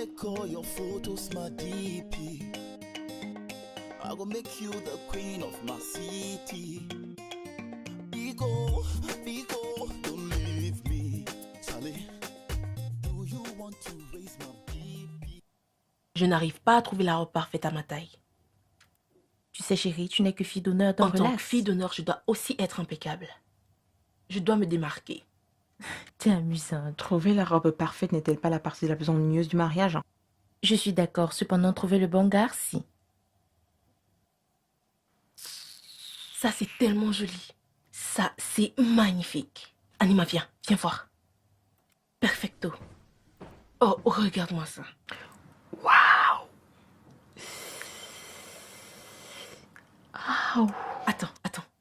make all your photos my DP. I go make you the queen of my city. Bigo, Bigo, don't leave me. Charlie, do you want to raise my BP? Je n'arrive pas à trouver la robe parfaite à ma taille. Tu sais, chérie, tu n'es que fille d'honneur dans En tant que Relax. fille d'honneur, je dois aussi être impeccable. Je dois me démarquer. T'es amusante. Trouver la robe parfaite n'est-elle pas la partie la plus ennuyeuse du mariage? Je suis d'accord, cependant, trouver le bon gars, si. Ça, c'est tellement joli. Ça, c'est magnifique. Anima, viens voir. Perfecto. Oh, regarde-moi ça. Waouh! Oh. Attends.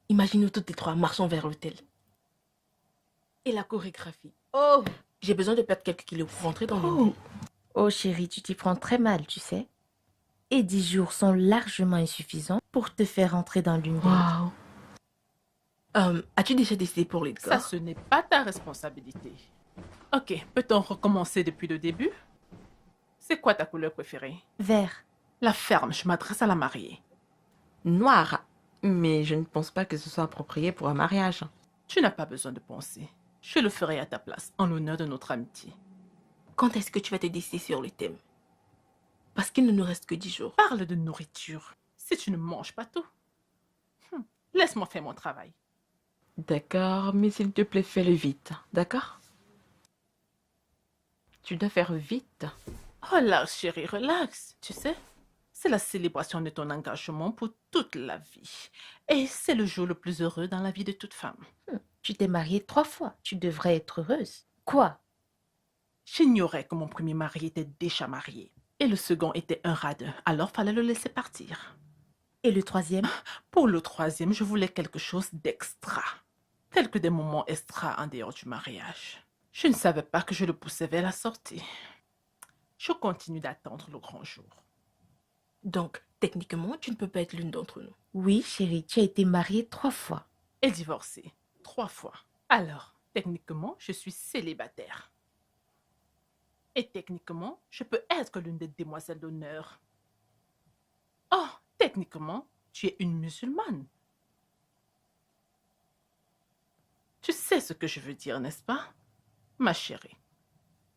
Imagine-nous toutes les trois marchant vers l'hôtel. Et la chorégraphie. Oh! J'ai besoin de perdre quelques kilos pour rentrer dans le moule. Oh, chérie, tu t'y prends très mal, tu sais. Et 10 jours sont largement insuffisants pour te faire entrer dans l'une des autres. Waouh! As-tu déjà décidé pour les Ça, gars? ce n'est pas ta responsabilité. Ok, peut-on recommencer depuis le début? C'est quoi ta couleur préférée? Vert. La ferme, je m'adresse à la mariée. Noir. Mais je ne pense pas que ce soit approprié pour un mariage. Tu n'as pas besoin de penser. Je le ferai à ta place, en l'honneur de notre amitié. Quand est-ce que tu vas te décider sur le thème? Parce qu'il ne nous reste que 10 jours. Parle de nourriture. Si tu ne manges pas tout. Laisse-moi faire mon travail. D'accord, mais s'il te plaît, fais-le vite. D'accord? Tu dois faire vite. Relax, chérie, relax. Tu sais, c'est la célébration de ton engagement pour toute la vie. Et c'est le jour le plus heureux dans la vie de toute femme. Tu t'es mariée 3 fois. Tu devrais être heureuse. Quoi? J'ignorais que mon premier mari était déjà marié. Et le second était un radin, alors fallait le laisser partir. Et le 3e? Pour le 3e, je voulais quelque chose d'extra. Tel que des moments extra en dehors du mariage. Je ne savais pas que je le poussais vers la sortie. Je continue d'attendre le grand jour. Donc, techniquement, tu ne peux pas être l'une d'entre nous. Oui, chérie, tu as été mariée 3 fois. Et divorcé 3 fois. Alors, techniquement, je suis célibataire. Et techniquement, je peux être l'une des demoiselles d'honneur. Oh, techniquement, tu es une musulmane. Tu sais ce que je veux dire, n'est-ce pas, ma chérie?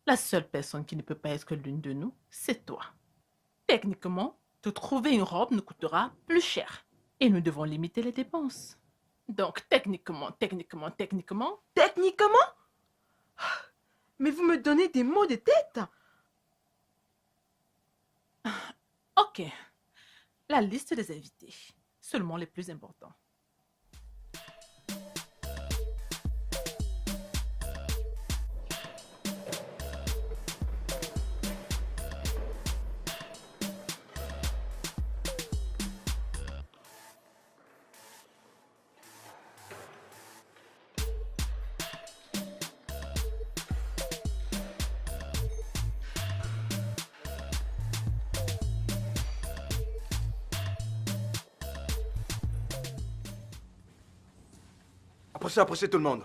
La seule personne qui ne peut pas être l'une de nous, c'est toi. Techniquement, te trouver une robe nous coûtera plus cher. Et nous devons limiter les dépenses. Donc, techniquement... Techniquement? Mais vous me donnez des maux de tête. Ok. La liste des invités. Seulement les plus importants. Approchez tout le monde.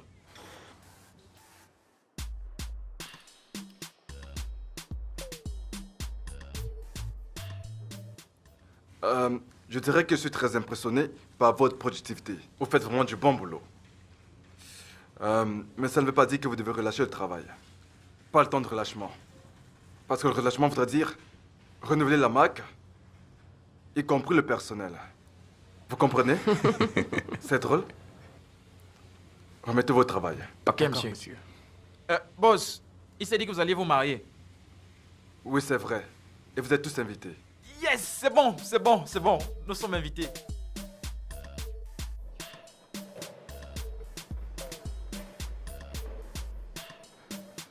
Je dirais que je suis très impressionné par votre productivité. Vous faites vraiment du bon boulot. Mais ça ne veut pas dire que vous devez relâcher le travail. Pas le temps de relâchement. Parce que le relâchement voudrait dire renouveler la marque, y compris le personnel. Vous comprenez? C'est drôle? Remettez-vous au travail. Ok, monsieur. Boss, il s'est dit que vous alliez vous marier. Oui, c'est vrai. Et vous êtes tous invités. Yes, c'est bon. Nous sommes invités.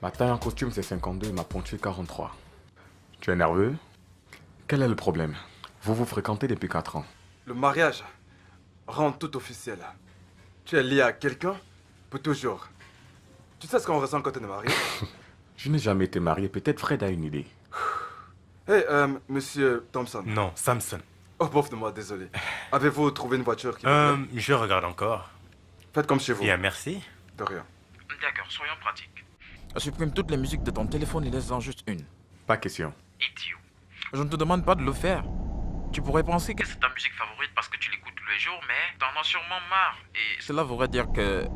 Ma taille en costume, c'est 52 et ma pointure 43. Tu es nerveux? Quel est le problème? Vous vous fréquentez depuis 4 ans. Le mariage rend tout officiel. Tu es lié à quelqu'un pour toujours. Tu sais ce qu'on ressent quand on est marié? Je n'ai jamais été marié. Peut-être Fred a une idée. Hey, monsieur Thompson. Non, Samson. Oh, bof de moi, désolé. Avez-vous trouvé une voiture qui... Je regarde encore. Faites comme chez vous. Bien, merci. De rien. D'accord, soyons pratiques. Supprime toutes les musiques de ton téléphone et laisse-en juste une. Pas question. Idiot. Je ne te demande pas de le faire. Tu pourrais penser que c'est ta musique favorite parce que tu l'écoutes tous les jours, mais t'en as sûrement marre. Et cela voudrait dire que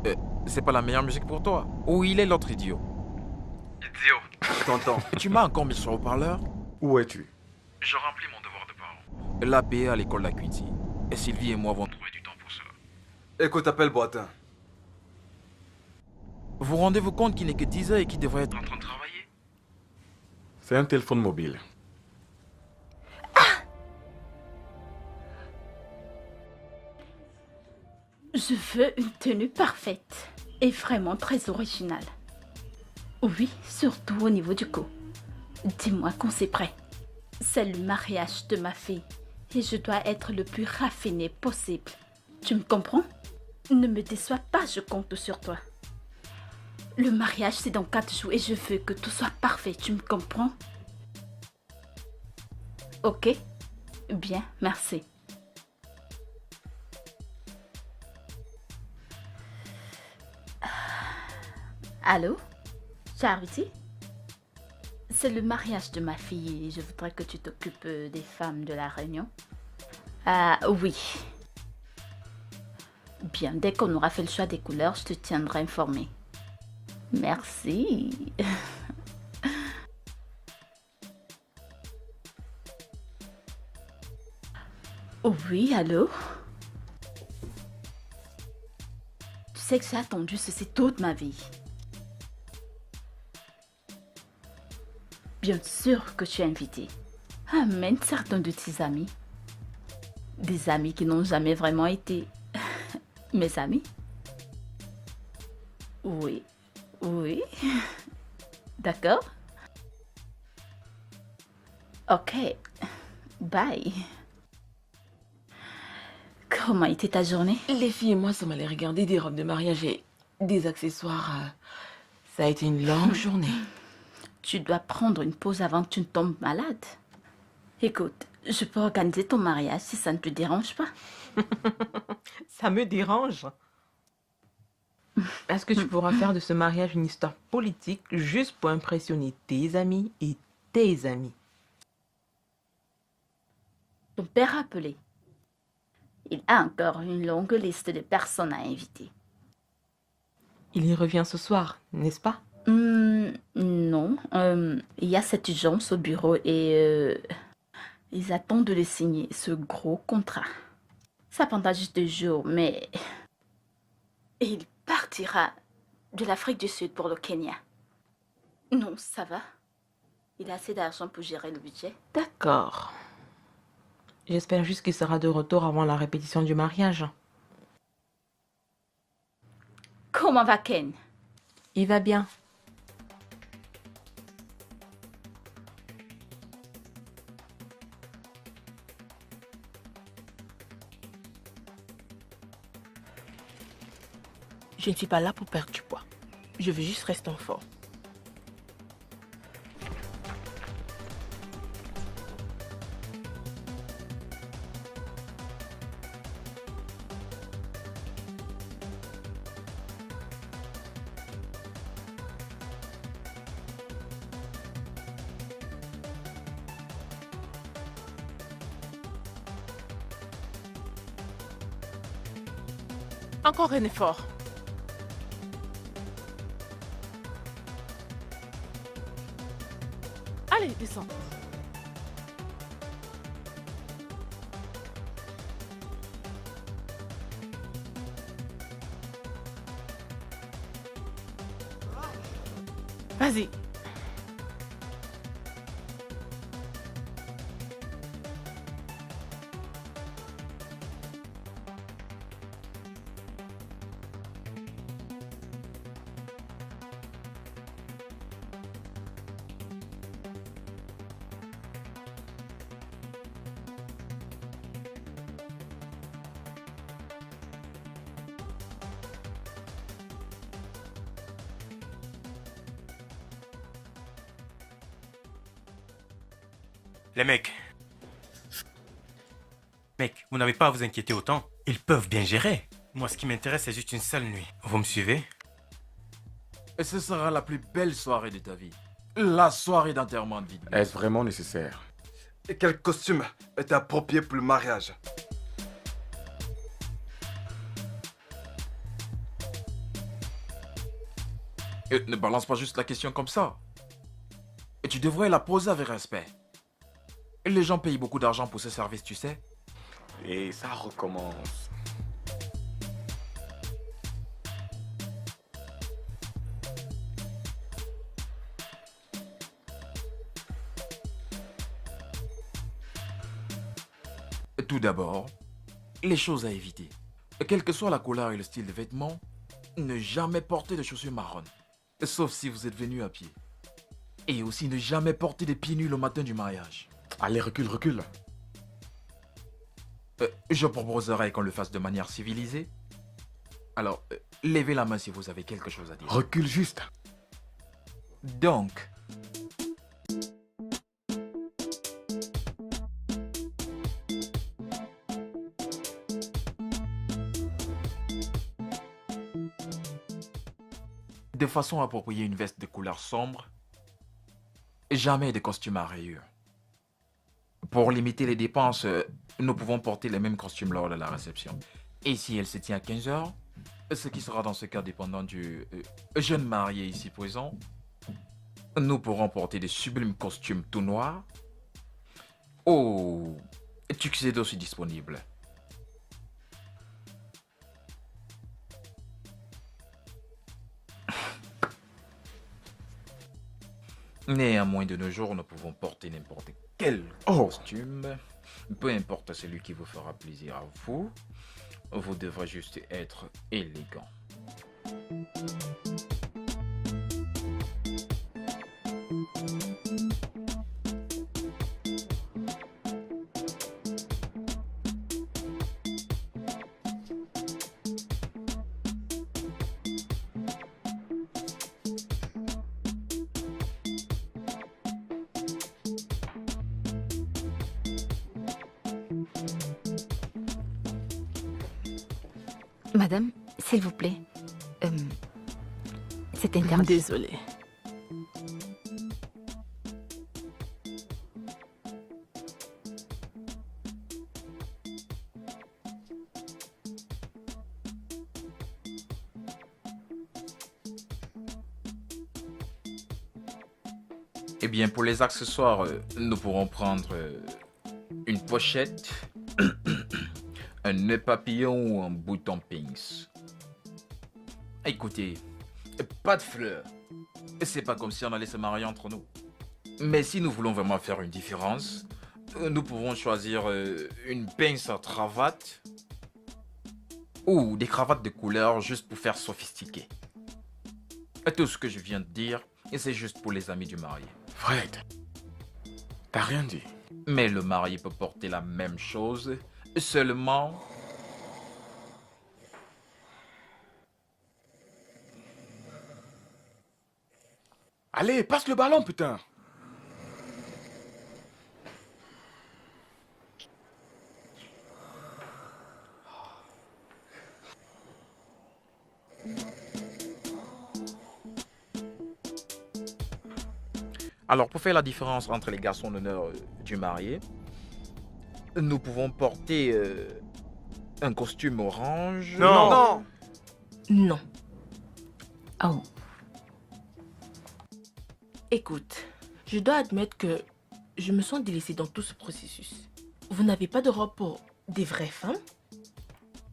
c'est pas la meilleure musique pour toi. Où il est l'autre idiot? Idiot. Je t'entends. Tu m'as encore mis sur haut-parleur? Où es-tu? Je remplis mon devoir de parent. L'APA à l'école d'Acuity. Et Sylvie et moi vont trouver du temps pour cela. Écoute, appelle Boitin. Vous rendez-vous compte qu'il n'est que 10 heures et qu'il devrait être en train de travailler? C'est un téléphone mobile. Je veux une tenue parfaite et vraiment très originale. Oui, surtout au niveau du cou. Dis-moi quand c'est prêt. C'est le mariage de ma fille et je dois être le plus raffiné possible. Tu me comprends? Ne me déçois pas, je compte sur toi. Le mariage, c'est dans 4 jours et je veux que tout soit parfait, tu me comprends? Ok? Bien, merci. Allô? Charity? C'est le mariage de ma fille et je voudrais que tu t'occupes des femmes de la réunion. Ah oui. Bien, dès qu'on aura fait le choix des couleurs, je te tiendrai informé. Merci. Oui, allô? Tu sais que j'ai attendu ceci toute ma vie. Bien sûr que tu es invité. Amène certains de tes amis. Des amis qui n'ont jamais vraiment été mes amis. Oui, oui. D'accord. Ok. Bye. Comment était ta journée? Les filles et moi sommes allés regarder des robes de mariage et des accessoires. Ça a été une longue journée. Tu dois prendre une pause avant que tu ne tombes malade. Écoute, je peux organiser ton mariage si ça ne te dérange pas. Ça me dérange. Est-ce que tu pourras faire de ce mariage une histoire politique juste pour impressionner tes amis et tes amis? Ton père a appelé. Il a encore une longue liste de personnes à inviter. Il y revient ce soir, n'est-ce pas? Non. Il y a cette urgence au bureau et ils attendent de le signer, ce gros contrat. Ça prendra juste 2 jours, mais il partira de l'Afrique du Sud pour le Kenya. Non, ça va. Il a assez d'argent pour gérer le budget. D'accord. J'espère juste qu'il sera de retour avant la répétition du mariage. Comment va Ken? Il va bien. Je ne suis pas là pour perdre du poids. Je veux juste rester en forme. Encore un effort. Allez, descends. Vas-y. Les mecs. Mec, vous n'avez pas à vous inquiéter autant. Ils peuvent bien gérer. Moi, ce qui m'intéresse, c'est juste une seule nuit. Vous me suivez? Et ce sera la plus belle soirée de ta vie. La soirée d'enterrement de vie de Est-ce vraiment nécessaire? Et quel costume est approprié pour le mariage? Ne balance pas juste la question comme ça. Et tu devrais la poser avec respect. Les gens payent beaucoup d'argent pour ce service, tu sais. Et ça recommence. Tout d'abord, les choses à éviter. Quelle que soit la couleur et le style de vêtements, ne jamais porter de chaussures marronnes. Sauf si vous êtes venu à pied. Et aussi ne jamais porter des pieds nus le matin du mariage. Allez, recule, recule. Je proposerais qu'on le fasse de manière civilisée. Alors, levez la main si vous avez quelque chose à dire. Recule juste. Donc, de façon appropriée, une veste de couleur sombre. Jamais de costume à rayures. Pour limiter les dépenses, nous pouvons porter les mêmes costumes lors de la réception. Et si elle se tient à 15 heures, ce qui sera dans ce cas dépendant du jeune marié ici présent, nous pourrons porter des sublimes costumes tout noirs. Oh, tuxedo aussi disponible. Néanmoins, de nos jours, nous pouvons porter n'importe quel costume. Peu importe celui qui vous fera plaisir à vous. Vous devrez juste être élégant. Madame, s'il vous plaît. C'est interdit. Désolée. Eh bien, pour les accessoires, nous pourrons prendre une pochette, un nœud papillon ou un bouton pince. Écoutez, pas de fleurs. C'est pas comme si on allait se marier entre nous. Mais si nous voulons vraiment faire une différence, nous pouvons choisir une pince à cravate ou des cravates de couleur juste pour faire sophistiqué. Tout ce que je viens de dire, c'est juste pour les amis du marié. Fred, t'as rien dit. Mais le marié peut porter la même chose, seulement... Allez, passe le ballon, putain. Alors, pour faire la différence entre les garçons d'honneur du marié, nous pouvons porter un costume orange. Non. Non. Oh. Écoute, je dois admettre que je me sens délaissée dans tout ce processus. Vous n'avez pas de robe pour des vraies femmes?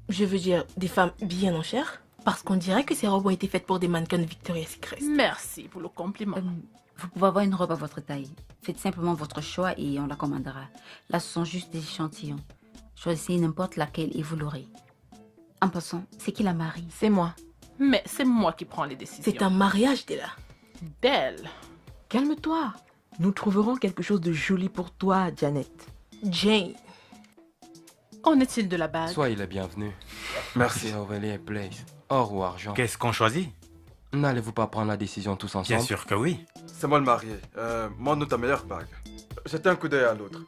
Je veux dire, des femmes bien en chair? Parce qu'on dirait que ces robes ont été faites pour des mannequins de Victoria's Secret. Merci pour le compliment. Vous pouvez avoir une robe à votre taille. Faites simplement votre choix et on la commandera. Là, ce sont juste des échantillons. Choisissez n'importe laquelle et vous l'aurez. En passant, c'est qui la marie? C'est moi. Mais c'est moi qui prends les décisions. C'est un mariage, Della. Belle. Calme-toi. Nous trouverons quelque chose de joli pour toi, Janet. Jane. Qu'en est-il de la bague? Soyez les bienvenus. Merci. C'est Aurélie Place. Or ou argent. Qu'est-ce qu'on choisit? N'allez-vous pas prendre la décision tous ensemble? Bien sûr que oui. C'est moi le marié. Montre-nous ta meilleure bague. Jetez un coup d'œil à l'autre.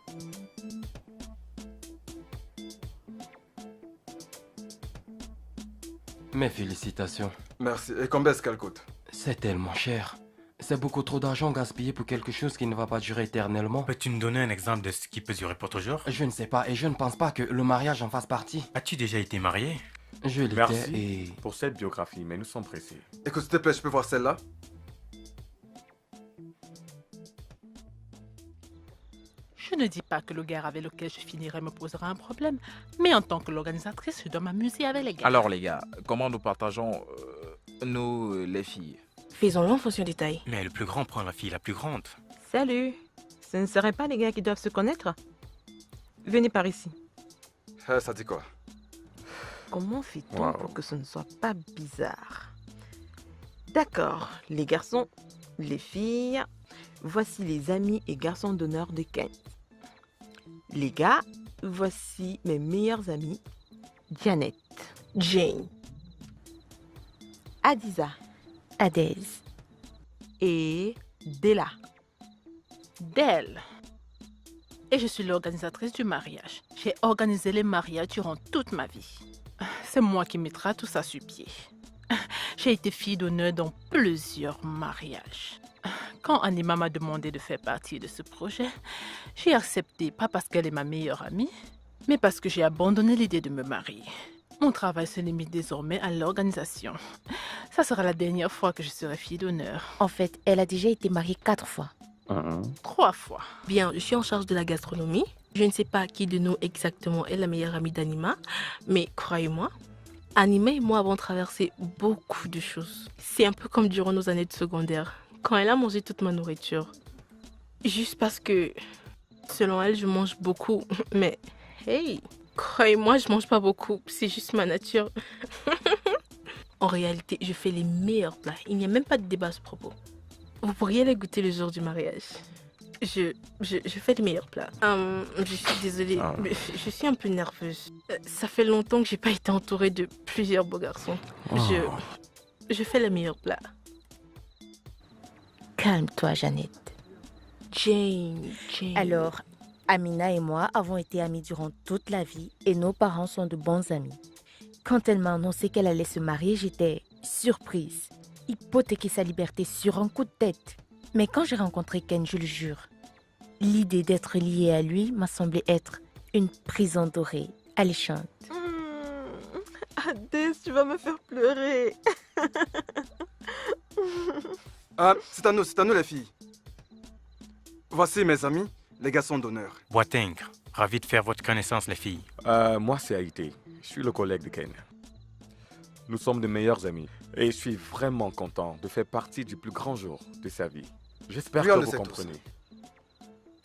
Mes félicitations. Merci. Et combien est-ce qu'elle coûte? C'est tellement cher. C'est beaucoup trop d'argent gaspillé pour quelque chose qui ne va pas durer éternellement. Peux-tu nous donner un exemple de ce qui peut durer pour toujours? Je ne sais pas et je ne pense pas que le mariage en fasse partie. As-tu déjà été marié? Je l'étais Merci et... pour cette biographie, mais nous sommes pressés. Écoute, s'il te plaît, je peux voir celle-là? Je ne dis pas que le gars avec lequel je finirai me posera un problème, mais en tant que l'organisatrice, je dois m'amuser avec les gars. Alors les gars, comment nous partageons nous, les filles? Faisons-le en fonction des tailles. Mais le plus grand prend la fille la plus grande. Salut. Ce ne seraient pas les gars qui doivent se connaître? Venez par ici. Ça dit quoi? Comment fait-on Wow. pour que ce ne soit pas bizarre? D'accord, les garçons, les filles, voici les amis et garçons d'honneur de Ken. Les gars, voici mes meilleurs amis, Janet, Jane. Adiza Adès. et Della. D'elle. Et je suis l'organisatrice du mariage. J'ai organisé les mariages durant toute ma vie. C'est moi qui mettra tout ça sur pied. J'ai été fille d'honneur dans plusieurs mariages. Quand Anima m'a demandé de faire partie de ce projet, j'ai accepté, pas parce qu'elle est ma meilleure amie, mais parce que j'ai abandonné l'idée de me marier. Mon travail se limite désormais à l'organisation. Ça sera la dernière fois que je serai fille d'honneur. En fait, elle a déjà été mariée 4 fois. 3 fois. Bien, je suis en charge de la gastronomie. Je ne sais pas qui de nous exactement est la meilleure amie d'Anima, mais croyez-moi, Anima et moi avons traversé beaucoup de choses. C'est un peu comme durant nos années de secondaire, quand elle a mangé toute ma nourriture. Juste parce que, selon elle, je mange beaucoup. Mais, hey, croyez-moi, je mange pas beaucoup. C'est juste ma nature. En réalité, je fais les meilleurs plats. Il n'y a même pas de débat à ce propos. Vous pourriez les goûter le jour du mariage. Je fais les meilleurs plats. Je suis désolée, mais je suis un peu nerveuse. Ça fait longtemps que j'ai pas été entourée de plusieurs beaux garçons. Je fais les meilleurs plats. Calme-toi, Jeannette. Jane. Alors, Amina et moi avons été amies durant toute la vie et nos parents sont de bons amis. Quand elle m'a annoncé qu'elle allait se marier, j'étais surprise, hypothéquer sa liberté sur un coup de tête. Mais quand j'ai rencontré Ken, je le jure, l'idée d'être liée à lui m'a semblé être une prison dorée, alléchante. Adès, tu vas me faire pleurer. C'est à nous les filles. Voici mes amis, les garçons d'honneur. Boateng, ravi de faire votre connaissance, les filles. Moi, c'est Haïté. Je suis le collègue de Ken. Nous sommes de meilleurs amis. Et je suis vraiment content de faire partie du plus grand jour de sa vie. J'espère Oui, on que le vous sait comprenez.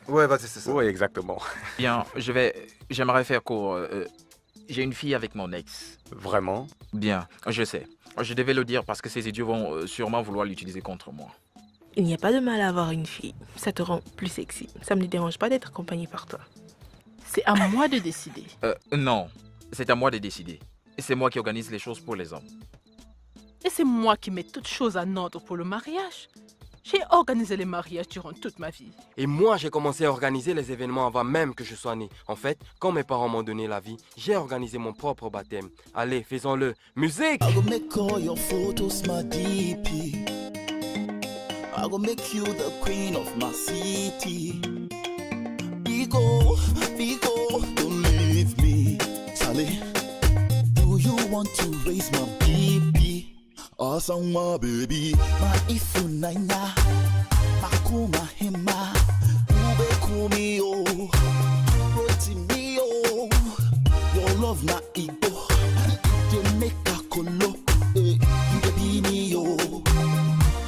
Ouais, vas-y, c'est ça. Oui, exactement. Bien, j'aimerais faire court. J'ai une fille avec mon ex. Vraiment? Bien, je sais. Je devais le dire parce que ces idiots vont sûrement vouloir l'utiliser contre moi. Il n'y a pas de mal à avoir une fille. Ça te rend plus sexy. Ça me dérange pas d'être accompagnée par toi. C'est à moi de décider. Non, c'est à moi de décider. C'est moi qui organise les choses pour les hommes. Et c'est moi qui mets toutes choses en ordre pour le mariage. J'ai organisé les mariages durant toute ma vie. Et moi, j'ai commencé à organiser les événements avant même que je sois né. En fait, quand mes parents m'ont donné la vie, j'ai organisé mon propre baptême. Allez, faisons-le. Musique! I go make all your photos my DP. I go make you the queen of my city. Bigo, don't leave me. Charlie, do you want to raise my BP? Awesome, my baby. My ifunanya, makuma hima, ube kumio, roti mio. Your love na igo, you make a colo, you the be me yo.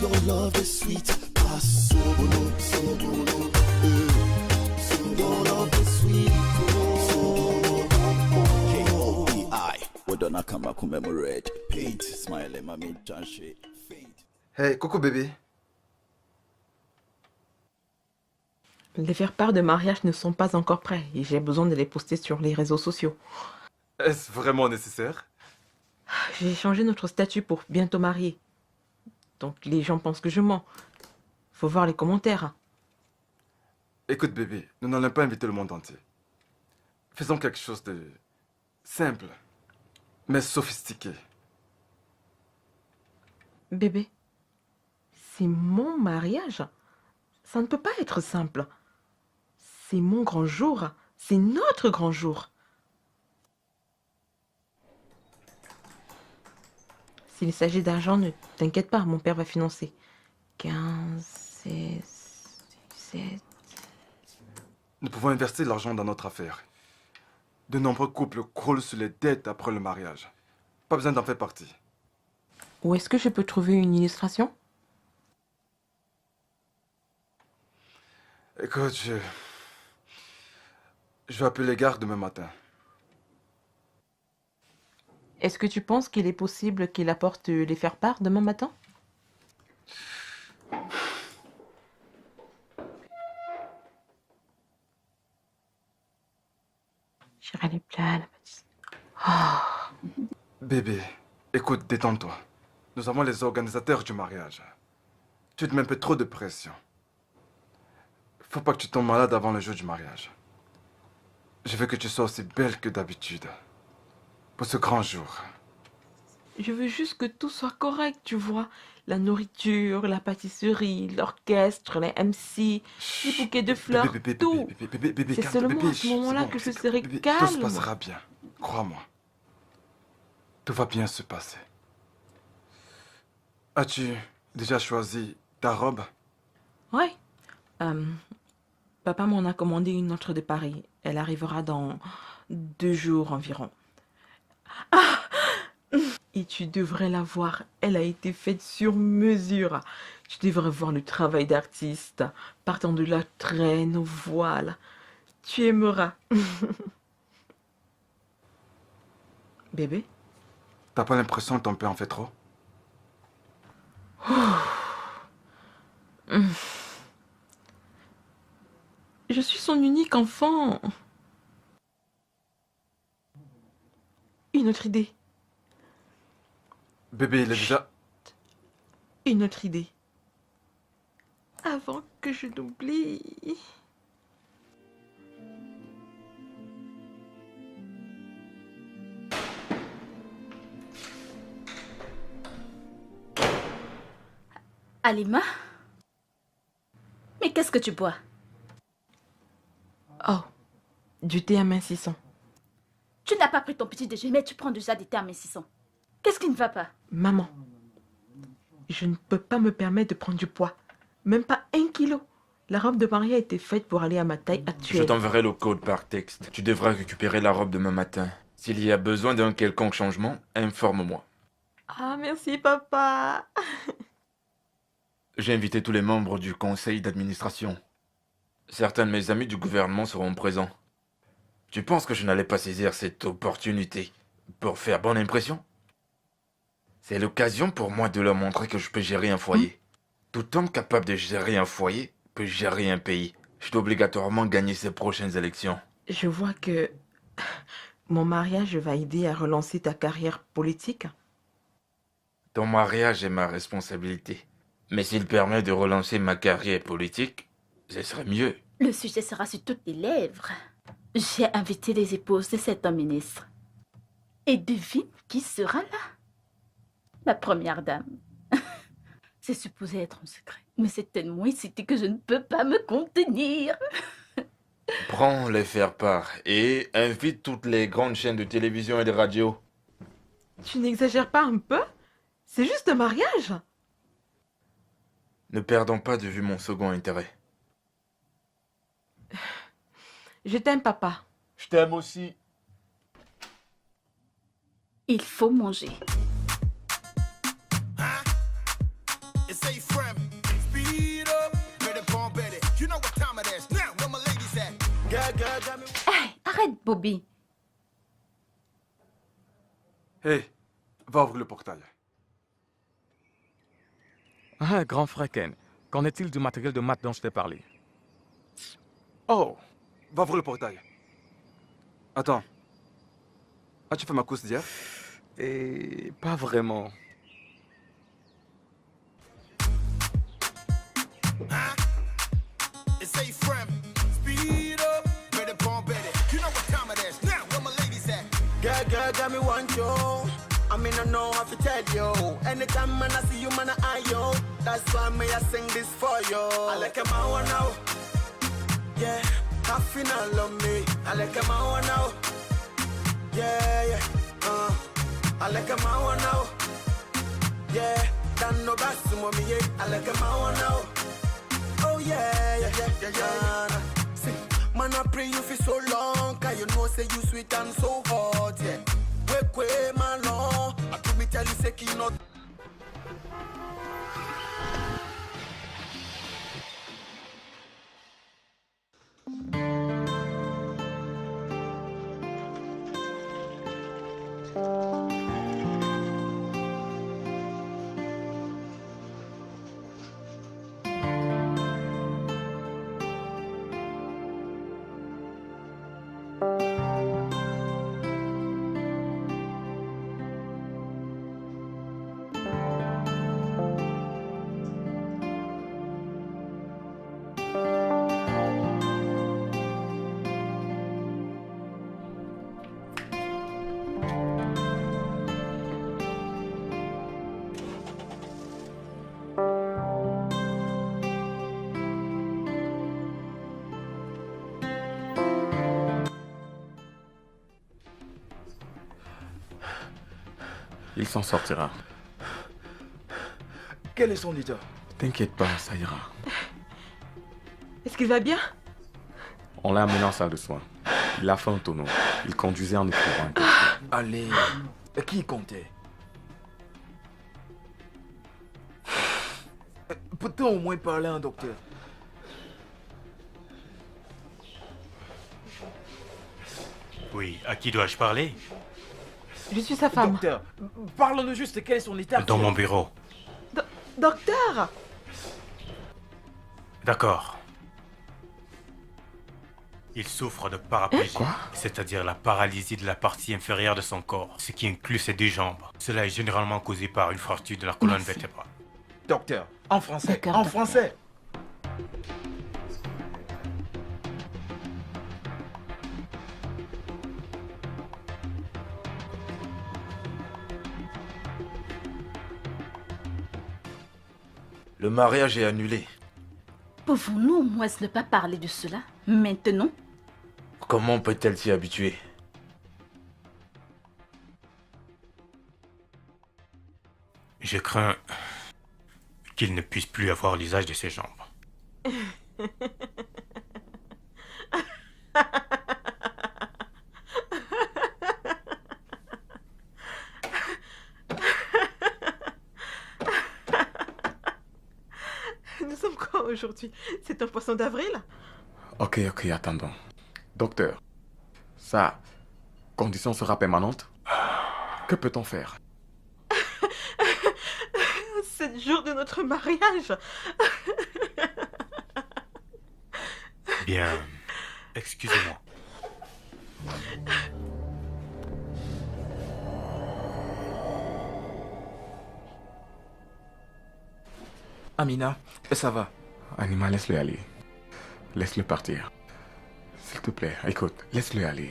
Your love is sweet, pass sobolo, your love is sweet, K-O-P-I. Wadona kama commemorate, paint, smile, mami, chanche, fade. Hey, coucou bébé. Les faire-part de mariage ne sont pas encore prêts et j'ai besoin de les poster sur les réseaux sociaux. Est-ce vraiment nécessaire? J'ai changé notre statut pour bientôt marié. Donc les gens pensent que je mens. Faut voir les commentaires. Écoute bébé, nous n'allons pas inviter le monde entier. Faisons quelque chose de simple, mais sophistiqué. Bébé, C'est mon mariage. Ça ne peut pas être simple. C'est mon grand jour. C'est notre grand jour. S'il s'agit d'argent, ne t'inquiète pas, mon père va financer. 15, 16, 17... Nous pouvons investir l'argent dans notre affaire. De nombreux couples croulent sur les dettes après le mariage. Pas besoin d'en faire partie. Où est-ce que je peux trouver une illustration? Écoute, je vais appeler les gardes demain matin. Est-ce que tu penses qu'il est possible qu'il apporte les faire-part demain matin? J'irai les plats, la pâtisserie. Oh. Bébé, écoute, détends-toi. Nous avons les organisateurs du mariage. Tu te mets un peu trop de pression. Faut pas que tu tombes malade avant le jour du mariage. Je veux que tu sois aussi belle que d'habitude. Pour ce grand jour. Je veux juste que tout soit correct, tu vois. La nourriture, la pâtisserie, l'orchestre, les MC, les bouquets de fleurs, tout. C'est seulement à ce moment-là que je serai calme. Tout se passera bien. Crois-moi. Tout va bien se passer. As-tu déjà choisi ta robe? Ouais. Papa m'en a commandé une autre de Paris. Elle arrivera dans 2 jours environ. Ah! Et tu devrais la voir. Elle a été faite sur mesure. Tu devrais voir le travail d'artiste, partant de la traîne au voile. Tu aimeras. Bébé? T'as pas l'impression que ton père en fait trop? Je suis son unique enfant. Une autre idée. Bébé, il est déjà... Une autre idée. Avant que je n'oublie. Alima? Mais qu'est-ce que tu bois? Oh, du thé amincissant. Tu n'as pas pris ton petit déjeuner, mais tu prends déjà des thés amincissants. Qu'est-ce qui ne va pas? Maman, je ne peux pas me permettre de prendre du poids. Même pas 1 kilo. La robe de mariée a été faite pour aller à ma taille actuelle. Je t'enverrai le code par texte. Tu devras récupérer la robe demain matin. S'il y a besoin d'un quelconque changement, informe-moi. Ah, merci papa. J'ai invité tous les membres du conseil d'administration. Certains de mes amis du gouvernement seront présents. Tu penses que je n'allais pas saisir cette opportunité pour faire bonne impression? C'est l'occasion pour moi de leur montrer que je peux gérer un foyer. Tout homme capable de gérer un foyer peut gérer un pays. Je dois obligatoirement gagner ces prochaines élections. Je vois que mon mariage va aider à relancer ta carrière politique. Ton mariage est ma responsabilité. Mais s'il permet de relancer ma carrière politique, ce serait mieux. Le sujet sera sur toutes les lèvres. J'ai invité les épouses de cet homme ministre. Et devine qui sera là? La première dame. C'est supposé être un secret. Mais c'est tellement excité que je ne peux pas me contenir. Prends les faire-part et invite toutes les grandes chaînes de télévision et de radio. Tu n'exagères pas un peu? C'est juste un mariage. Ne perdons pas de vue mon second intérêt. Je t'aime, papa. Je t'aime aussi. Il faut manger. Hey, arrête, Bobby. Hey, va ouvrir le portail. Ah, grand frère Ken, qu'en est-il du matériel de maths dont je t'ai parlé? Oh, va ouvrir le portail. Attends. As-tu fait ma course d'hier? Et pas vraiment. I mean, I know how to tell you. Anytime when I see you, man, I yo. That's why me I sing this for you. I like him out now. Yeah, I feel I love me. I like him out now. Yeah, yeah. I like him out now. Yeah, don't know about some of me. I like him out now. Oh yeah, yeah, yeah, yeah, yeah. See, man, I pray you for so long. Cause you know, say you sweet and so hot, yeah. Wait, man, long. I could me tell you, say, you know. Il s'en sortira. Quel est son état? T'inquiète pas, ça ira. Est-ce qu'il va bien? On l'a amené en salle de soins. Il a fait un tonneau. Il conduisait en écrivant un peu. Allez, qui comptait? Peut-on au moins parler à un docteur? Oui, à qui dois-je parler? Je suis sa femme. Docteur, parle-nous juste quel est son état. Dans mon bureau. Docteur! D'accord. Il souffre de paraplégie, c'est-à-dire la paralysie de la partie inférieure de son corps, ce qui inclut ses deux jambes. Cela est généralement causé par une fracture de la colonne vertébrale. Docteur, en français, D'accord, en docteur. français. Le mariage est annulé. Pouvons-nous au moins ne pas parler de cela maintenant? Comment peut-elle s'y habituer? Je crains qu'il ne puisse plus avoir l'usage de ses jambes. Nous sommes quoi aujourd'hui? C'est un poisson d'avril? Ok, attendons. Docteur, sa condition sera permanente? Que peut-on faire? 7 jours de notre mariage. Bien, excusez-moi. Amina, ça va. Anima, laisse-le aller. Laisse-le partir. S'il te plaît, écoute, laisse-le aller.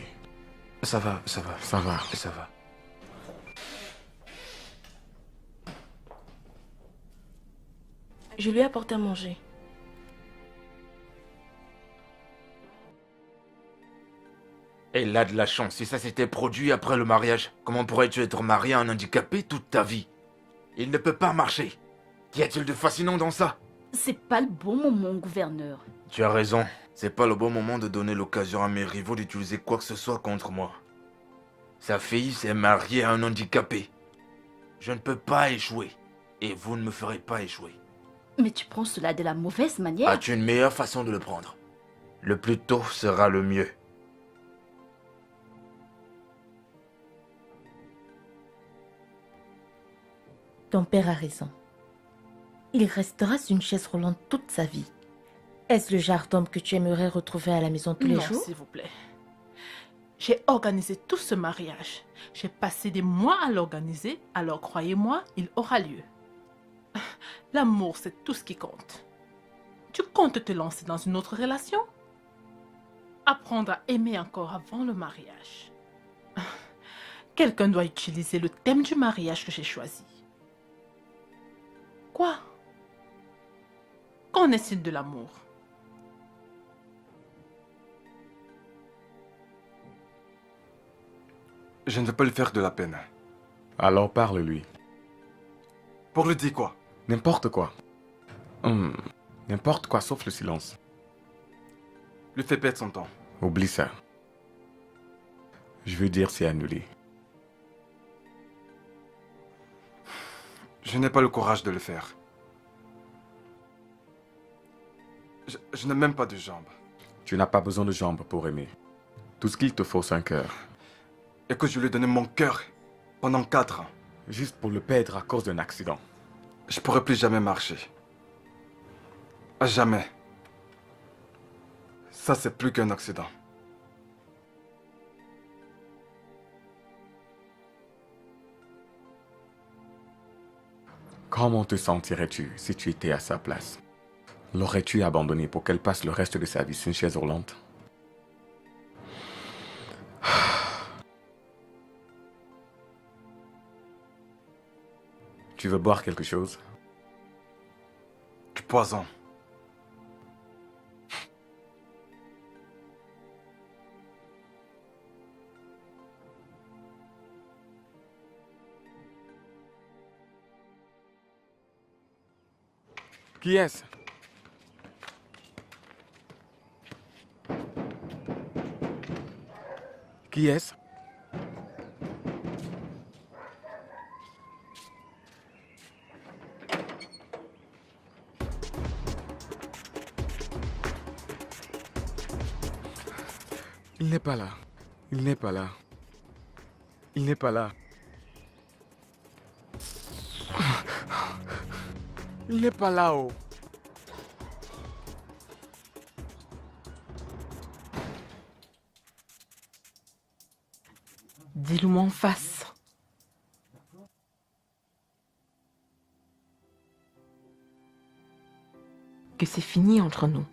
Ça va, ça va. Ça va. Ça va. Je lui ai apporté à manger. Elle a de la chance. Si ça s'était produit après le mariage, comment pourrais-tu être marié à un handicapé toute ta vie? Il ne peut pas marcher. Qu'y a-t-il de fascinant dans ça? C'est pas le bon moment, gouverneur. Tu as raison. C'est pas le bon moment de donner l'occasion à mes rivaux d'utiliser quoi que ce soit contre moi. Sa fille s'est mariée à un handicapé. Je ne peux pas échouer. Et vous ne me ferez pas échouer. Mais tu prends cela de la mauvaise manière. As-tu une meilleure façon de le prendre? Le plus tôt sera le mieux. Ton père a raison. Il restera sur une chaise roulante toute sa vie. Est-ce le genre d'homme que tu aimerais retrouver à la maison tous les Non, jours? s'il vous plaît. J'ai organisé tout ce mariage. J'ai passé des mois à l'organiser, alors croyez-moi, il aura lieu. L'amour, c'est tout ce qui compte. Tu comptes te lancer dans une autre relation? Apprendre à aimer encore avant le mariage. Quelqu'un doit utiliser le thème du mariage que j'ai choisi. Quoi? Qu'en est-il de l'amour? Je ne veux pas lui faire de la peine. Alors parle-lui. Pour lui dire quoi? N'importe quoi. N'importe quoi sauf le silence. Lui fait perdre son temps. Oublie ça. Je veux dire c'est annulé. Je n'ai pas le courage de le faire. Je n'ai même pas de jambes. Tu n'as pas besoin de jambes pour aimer. Tout ce qu'il te faut, c'est un cœur. Et que je lui ai donné mon cœur pendant 4 ans. Juste pour le perdre à cause d'un accident. Je pourrais plus jamais marcher. À jamais. Ça, c'est plus qu'un accident. Comment te sentirais-tu si tu étais à sa place? L'aurais-tu abandonné pour qu'elle passe le reste de sa vie sur une chaise roulante? Tu veux boire quelque chose? Du poison. Qui est-ce? Qui est-ce? Il n'est pas là. Il n'est pas là. Il n'est pas là. Il n'est pas là-haut. Dis-le-moi en face. Que c'est fini entre nous.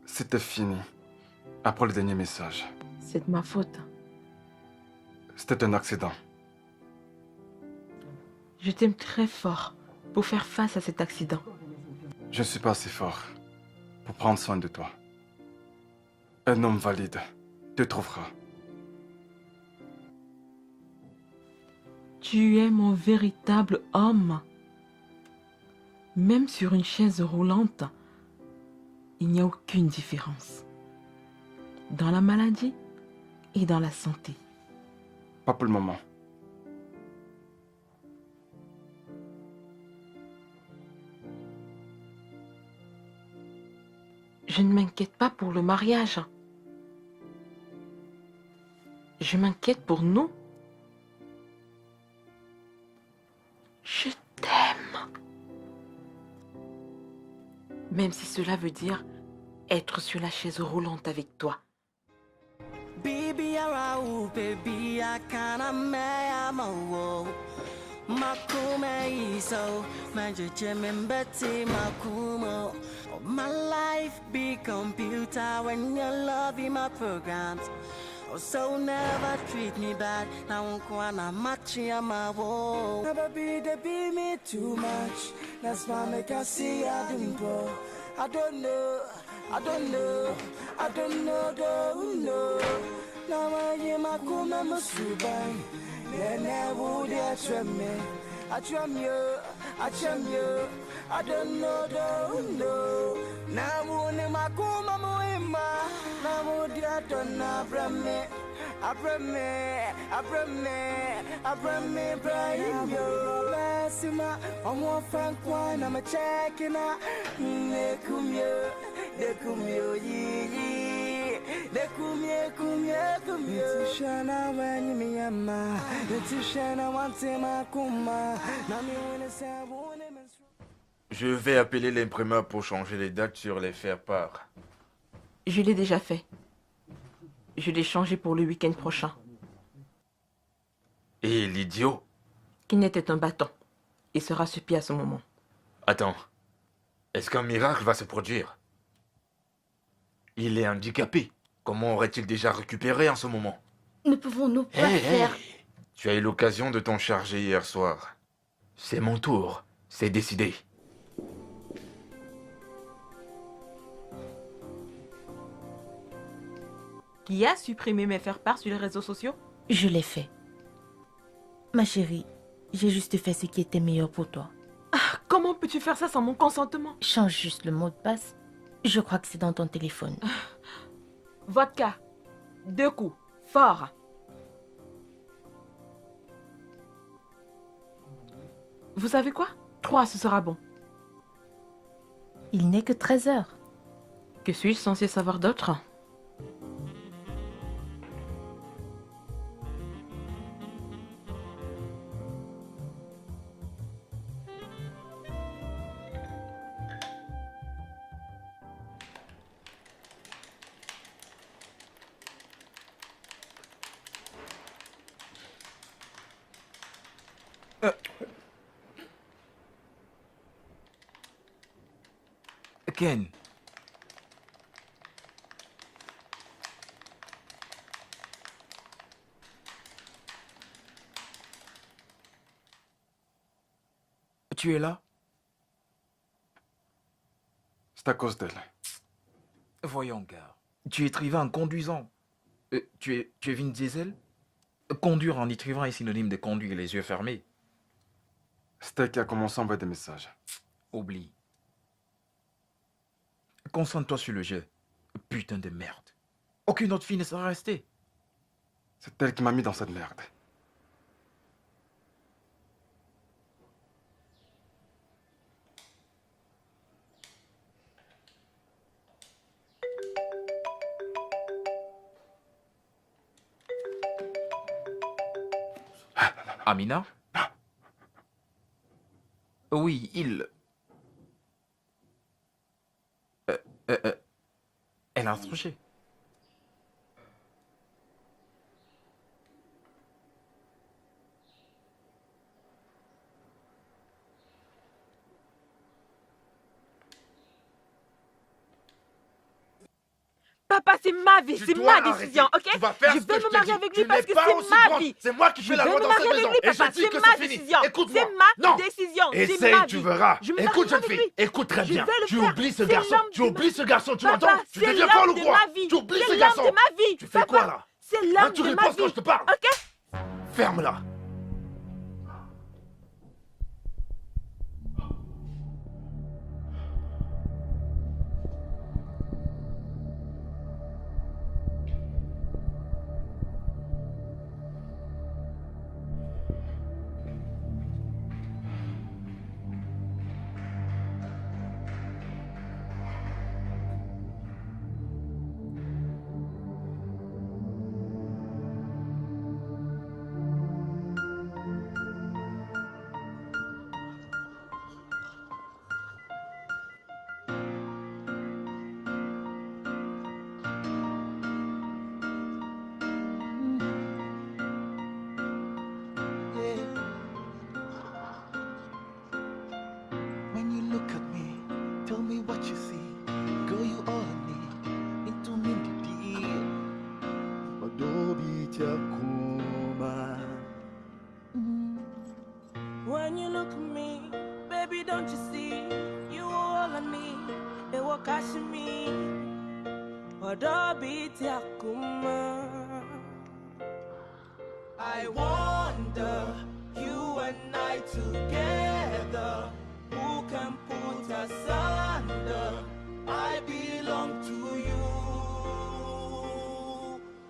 C'était fini. Après le dernier message. C'est de ma faute. C'était un accident. Je t'aime très fort pour faire face à cet accident. Je ne suis pas assez fort pour prendre soin de toi. Un homme valide te trouvera. Tu es mon véritable homme. Même sur une chaise roulante, il n'y a aucune différence. Dans la maladie et dans la santé. Pas pour le moment. Je ne m'inquiète pas pour le mariage. Je m'inquiète pour nous. Je t'aime. Même si cela veut dire être sur la chaise roulante avec toi. Baby, baby, I kinda Makume iso, majuche membeti makumo. My life be computer when you love in my programs. Oh, so never treat me bad. Now I'm matching my wall. Never be me too much. That's why make I see I didn't go. I don't know, don't know. Now I am a kuma masubai. Then I would attract me. I tram you. I don't know. Now when my kuma moima. Now would I don't know, I bring me, Brian, yo. Lassima, I'm one frank wine, I'm a checking out. They come here, yee. They come here. It's Shana when you me ama. It's Shana once in my kuma. Now me when it's a woman. Je vais appeler l'imprimeur pour changer les dates sur les faire-part. Je l'ai déjà fait. Je l'ai changé pour le week-end prochain. Et l'idiot? Qui n'était un bâton. Il sera sur pied à ce moment. Attends. Est-ce qu'un miracle va se produire? Il est handicapé. Comment aurait-il déjà récupéré en ce moment? Ne pouvons-nous pas faire... Tu as eu l'occasion de t'en charger hier soir. C'est mon tour. C'est décidé. Qui a supprimé mes faire-part sur les réseaux sociaux? Je l'ai fait. Ma chérie, j'ai juste fait ce qui était meilleur pour toi. Comment peux-tu faire ça sans mon consentement? Change juste le mot de passe. Je crois que c'est dans ton téléphone. Vodka. 2 coups. Fort. Vous savez quoi? 3, ce sera bon. Il n'est que 13 heures. Que suis-je censé savoir d'autre? Ken. Tu es là? C'est à cause d'elle. Voyons, gars. Tu écrivais en conduisant. Tu es Vin Diesel? Conduire en écrivant est synonyme de conduire les yeux fermés. C'est elle qui a commencé à envoyer des messages. Oublie. Concentre-toi sur le jeu. Putain de merde. Aucune autre fille ne sera restée. C'est elle qui m'a mis dans cette merde. Amina? Oui, il... Elle a accroché. Papa, c'est ma vie, c'est ma dois décision, arrêter. ok? Tu vas faire Je ce veux que je me te marier dis. avec Tu lui parce n'es que pas c'est aussi ma grande. vie. C'est moi qui fais la loi dans cette maison. Et je dis C'est que ma c'est fini. décision. Écoute-moi. C'est ma Non. décision. C'est Essaye, ma tu vie. verras. Je me Écoute, marie jeune avec fille. lui. Écoute très Je bien. vais le Tu faire. oublies ce C'est garçon. l'homme Tu de oublies ce garçon. Tu Papa, m'entends? Tu c'est deviens l'homme folle ou de quoi? ma vie. Tu oublies C'est ce garçon. l'homme de ma vie. Tu fais Papa, quoi là? c'est Hein, l'homme tu de réponds ma quand vie. je te parle. Ok? Ferme-la. When you look at me, tell me what you see. Girl, you all I need. Into me the deal. Adobe Takuma. When you look at me, baby, don't you see? You all I need. They will catch me. Adobe Takuma. I wonder, you and I together, who can put us under? I belong to you.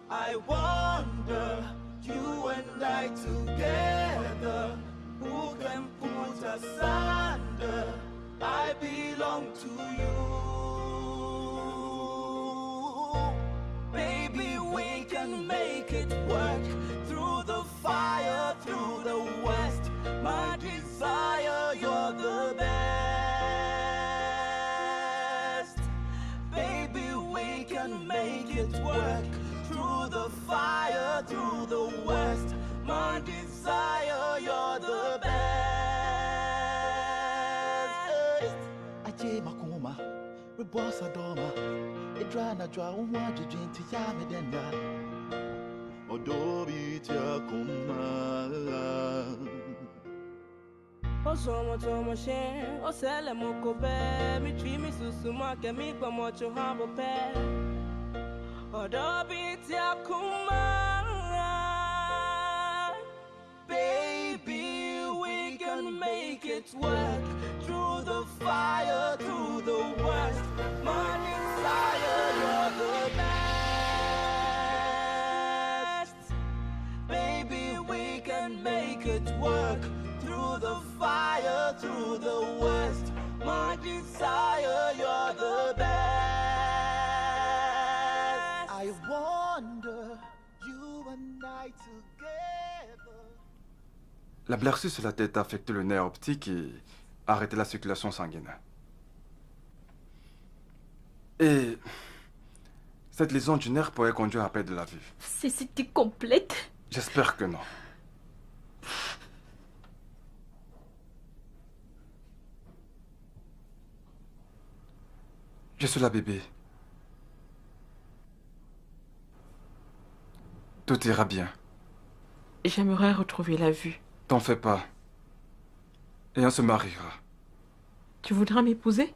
I wonder, you and I together, who can put us under? I belong to you. Baby, we can make it work. Through the fire, through the west. My desire, you're the best. Baby, we can make it work. Through the fire, through the west. My desire, you're the best. Aje Makoma, we boss Adoma. dry na dry uwa jujinti ya medenda Odobi tia kuma Osomo tomo shen, osele moko be, mi twi mi susu make mi kwa mocho hambo pe. Odobi tia kuma. Baby, we can make it work through the fire, through the worst. My desire, you're the best. Baby, we can make it work through the fire, through the worst. My desire, you're the best. I wonder, you and I together. La blessure sur la tête a affecté le nerf optique et a arrêté la circulation sanguine. Et cette lésion du nerf pourrait conduire à perdre de la vue. C'était complète. J'espère que non. Je suis là, bébé. Tout ira bien. J'aimerais retrouver la vue. T'en fais pas. Et on se mariera. Tu voudras m'épouser?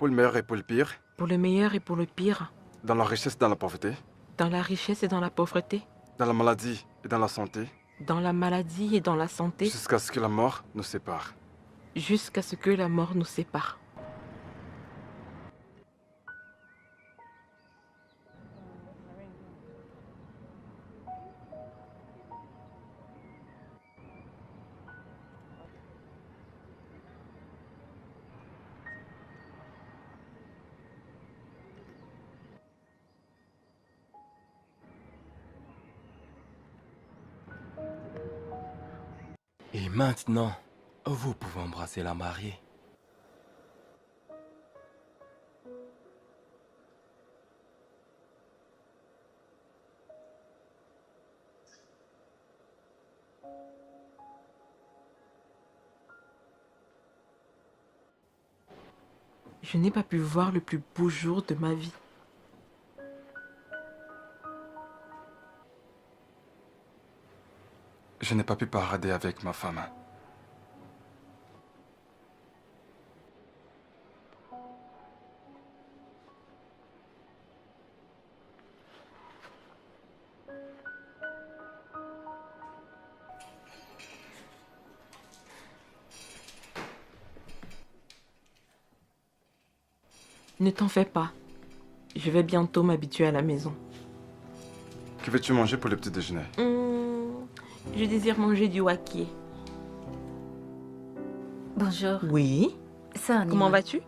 Pour le meilleur et pour le pire. Pour le meilleur et pour le pire. Dans la richesse et dans la pauvreté. Dans la richesse et dans la pauvreté. Dans la maladie et dans la santé. Dans la maladie et dans la santé. Jusqu'à ce que la mort nous sépare. Jusqu'à ce que la mort nous sépare. Et maintenant, vous pouvez embrasser la mariée. Je n'ai pas pu voir le plus beau jour de ma vie. Je n'ai pas pu parader avec ma femme. Ne t'en fais pas. Je vais bientôt m'habituer à la maison. Que veux-tu manger pour le petit déjeuner? Je désire manger du wakié. Bonjour. Oui. Ça, Comment vas-tu?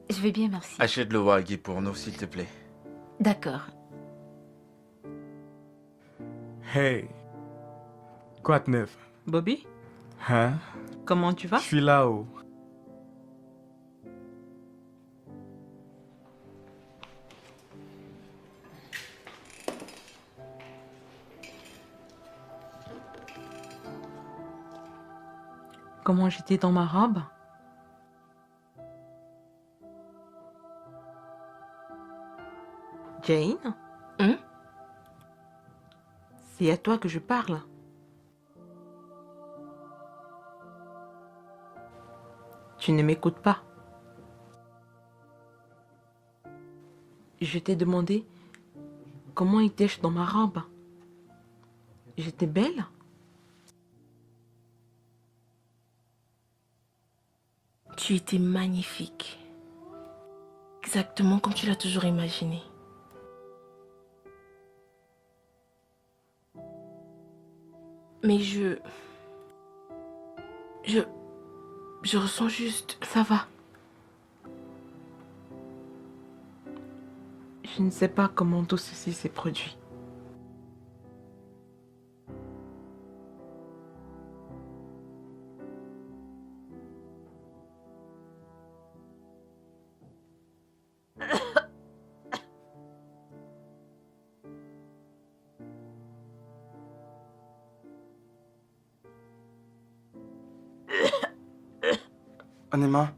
Je vais bien, merci. Achète le wagyu pour nous, s'il te plaît. D'accord. Hey. Quoi de neuf? Bobby, Hein? comment tu vas? Je suis là-haut. Comment j'étais dans ma robe? Jane? C'est à toi que je parle. Tu ne m'écoutes pas. Je t'ai demandé comment étais-je dans ma robe. J'étais belle? Tu étais magnifique. Exactement comme tu l'as toujours imaginé. Mais je ressens juste... Ça va. Je ne sais pas comment tout ceci s'est produit. Anima?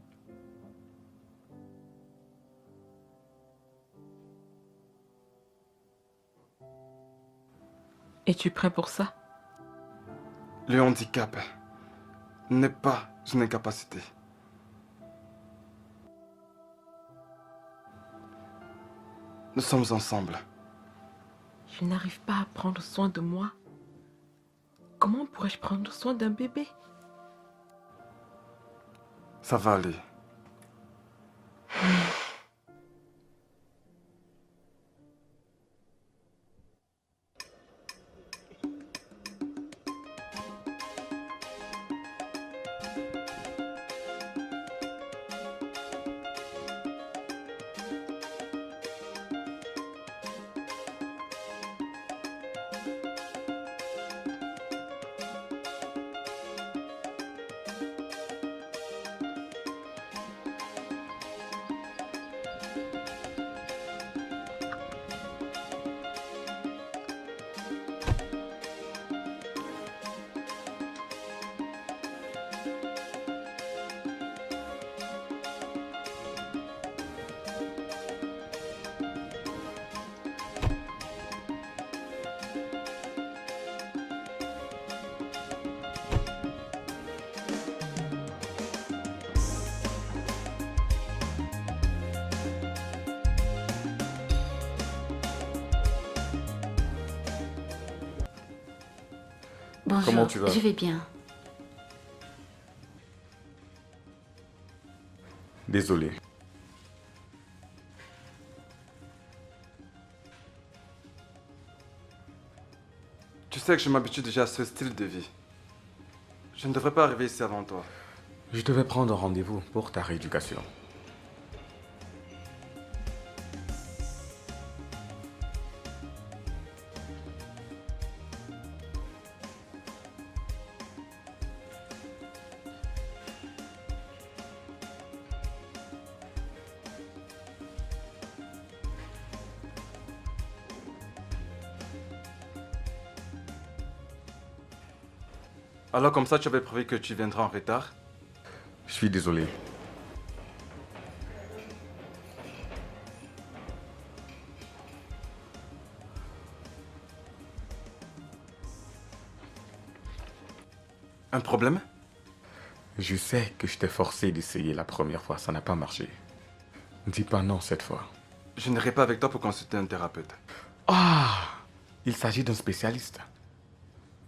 Es-tu prêt pour ça? Le handicap n'est pas une incapacité. Nous sommes ensemble. Je n'arrive pas à prendre soin de moi. Comment pourrais-je prendre soin d'un bébé? Ça va aller. Bonjour, Comment tu vas? Je vais bien. Désolé. Tu sais que je m'habitue déjà à ce style de vie. Je ne devrais pas arriver ici avant toi. Je devais prendre rendez-vous pour ta rééducation. Alors comme ça, tu avais prévu que tu viendras en retard? Je suis désolé. Un problème? Je sais que je t'ai forcé d'essayer la première fois, ça n'a pas marché. Dis pas non cette fois. Je n'irai pas avec toi pour consulter un thérapeute. Ah! Il s'agit d'un spécialiste.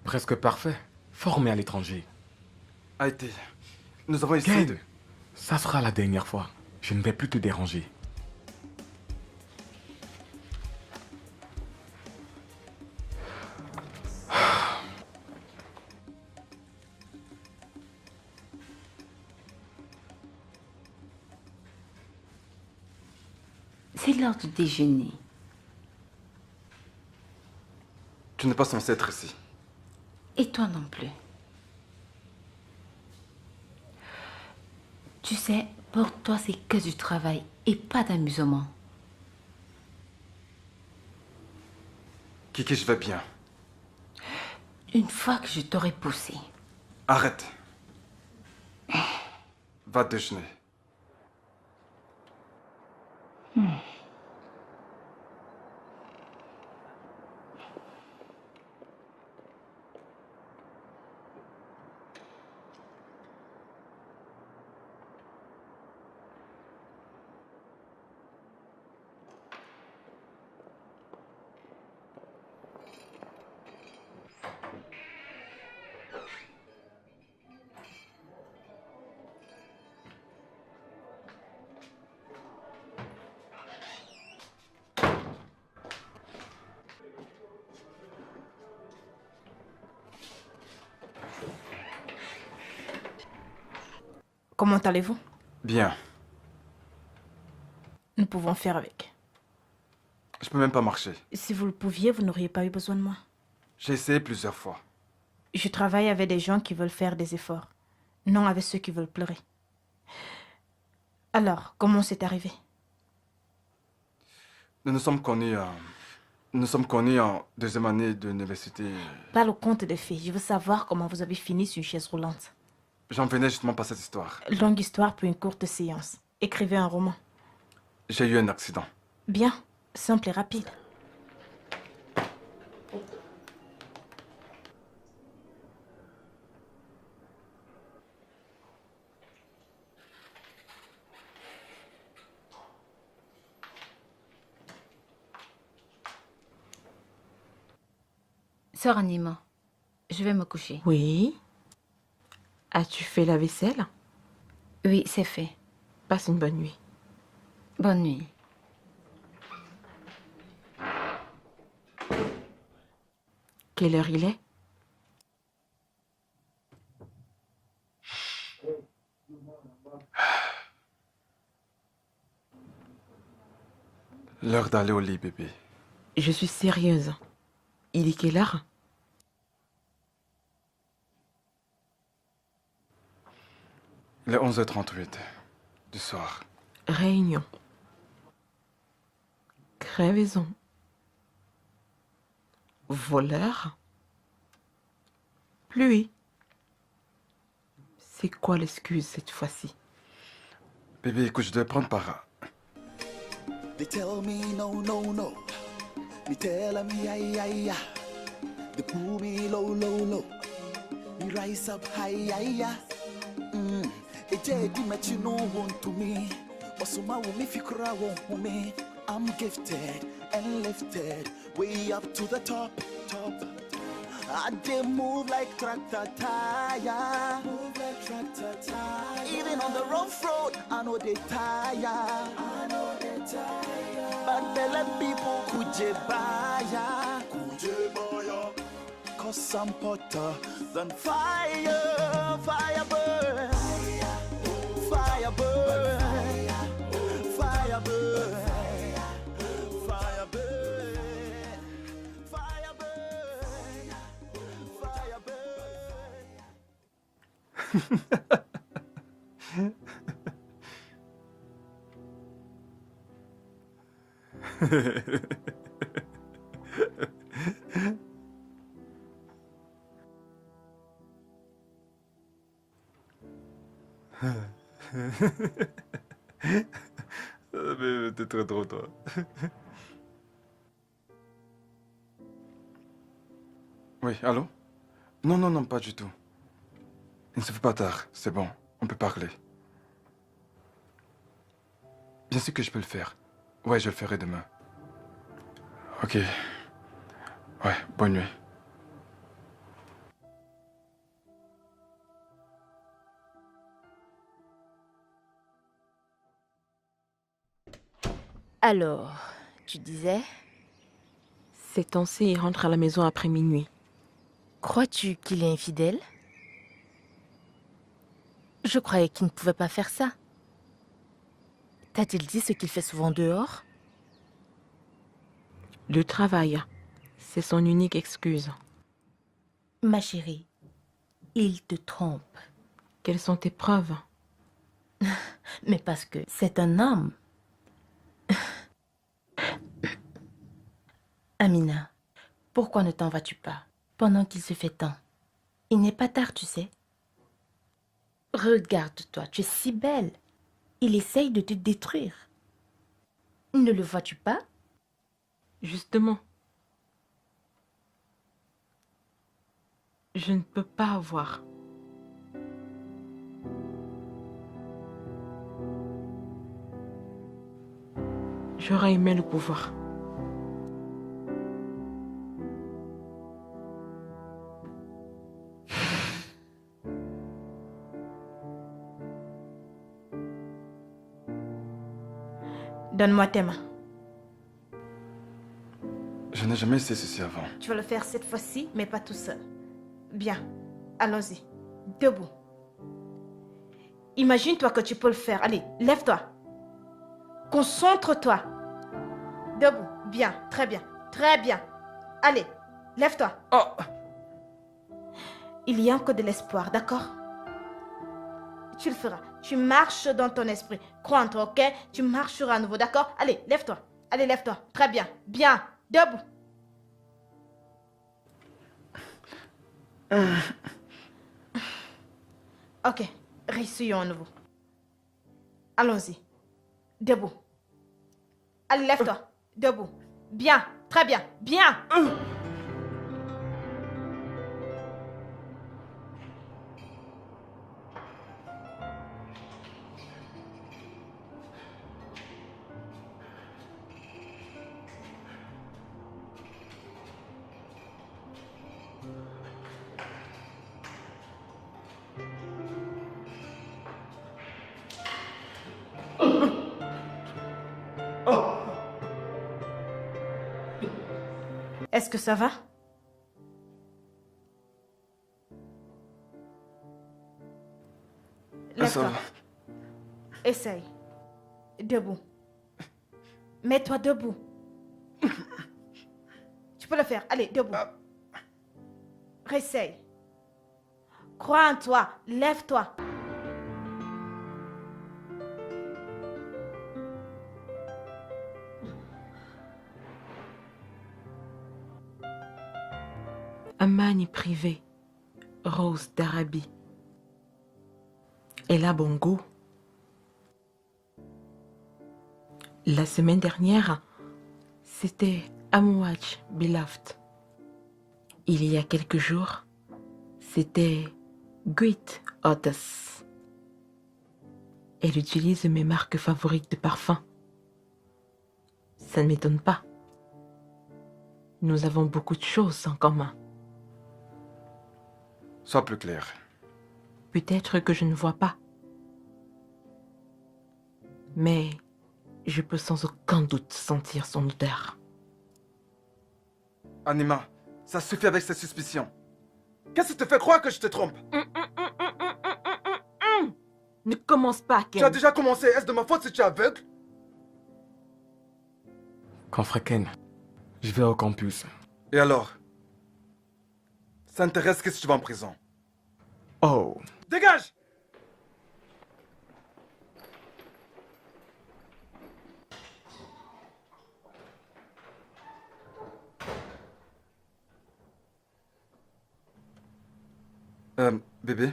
Presque parfait. Formé à l'étranger. Haïti, nous avons essayé de... Ça sera la dernière fois. Je ne vais plus te déranger. C'est l'heure du déjeuner. Tu n'es pas censé être ici. Et toi non plus. Tu sais, pour toi, c'est que du travail et pas d'amusement. Kiki, je vais bien. Une fois que je t'aurai poussé. Arrête. Va déjeuner. Comment allez-vous? Bien. Nous pouvons faire avec. Je peux même pas marcher. Si vous le pouviez, vous n'auriez pas eu besoin de moi. J'ai essayé plusieurs fois. Je travaille avec des gens qui veulent faire des efforts, non avec ceux qui veulent pleurer. Alors, comment c'est arrivé? Nous sommes connus en deuxième année d'université. Pas le conte des fées. Je veux savoir comment vous avez fini sur une chaise roulante. J'en venais justement par cette histoire. Longue histoire pour une courte séance. Écrivez un roman. J'ai eu un accident. Bien, simple et rapide. Sœur Anima, je vais me coucher. Oui. As-tu fait la vaisselle? Oui, c'est fait. Passe une bonne nuit. Bonne nuit. Quelle heure il est? L'heure d'aller au lit, bébé. Je suis sérieuse. Il est quelle heure? Il est 11h38 du soir. Réunion. Crevaison. Voleur. Pluie. C'est quoi l'excuse cette fois-ci? Bébé, écoute, je dois prendre par... They tell me no, no, no. Me tell them yeah, yeah, yeah. They pull me low, low, low. Me rise up high, yeah, yeah. Eje met you no one to me. Osuma wo me fikra won me. I'm gifted and lifted way up to the top, top. They move like tractor tire. Even on the rough road, I know they tire. But they let people kujebaya. Cause I'm hotter than fire. Fire burn. Fire burn. Fire burn. Fire burn. Fire burn. Fire Mais t'es très drôle, toi. Oui, allô? Non, non, non, pas du tout. Il ne se fait pas tard, c'est bon, on peut parler. Bien sûr que je peux le faire. Ouais, je le ferai demain. Ok. Ouais, bonne nuit. Alors, tu disais? Ces temps-ci, il rentre à la maison après minuit. Crois-tu qu'il est infidèle? Je croyais qu'il ne pouvait pas faire ça. T'a-t-il dit ce qu'il fait souvent dehors? Le travail, c'est son unique excuse. Ma chérie, il te trompe. Quelles sont tes preuves? Mais parce que c'est un homme. Amina, pourquoi ne t'en vas-tu pas pendant qu'il se fait temps? Il n'est pas tard, tu sais. Regarde-toi, tu es si belle. Il essaye de te détruire. Ne le vois-tu pas? Justement. Je ne peux pas avoir. J'aurais aimé le pouvoir. Donne-moi tes mains. Je n'ai jamais essayé ceci avant. Tu vas le faire cette fois-ci, mais pas tout seul. Bien, allons-y. Debout. Imagine-toi que tu peux le faire. Allez, lève-toi. Concentre-toi. Debout. Bien, très bien. Très bien. Allez, lève-toi. Oh. Il y a encore de l'espoir, d'accord? Tu le feras. Tu marches dans ton esprit. Crois en toi, ok? Tu marcheras à nouveau, d'accord? Allez, lève-toi. Allez, lève-toi. Très bien. Bien. Debout. Ok. Réessayons à nouveau. Allons-y. Debout. Allez, lève-toi. Debout. Bien. Très bien. Bien. Est-ce que ça va? Lève-toi. Essaye. Debout. Mets-toi debout. Tu peux le faire. Allez, debout. Réessaye. Crois en toi. Lève-toi. Amani privé, Rose d'Arabie. Elle a bon goût. La semaine dernière, c'était Amouach Beloved. Il y a quelques jours, c'était Great Otis. Elle utilise mes marques favorites de parfum. Ça ne m'étonne pas. Nous avons beaucoup de choses en commun. Sois plus clair. Peut-être que je ne vois pas. Mais je peux sans aucun doute sentir son odeur. Anima, ça suffit avec ces suspicions. Qu'est-ce qui te fait croire que je te trompe? Ne commence pas, Ken. Tu as déjà commencé. Est-ce de ma faute si tu es aveugle? Confrère Ken, je vais au campus. Et alors? Ça intéresse que si tu vas en prison. Oh. Dégage! Bébé?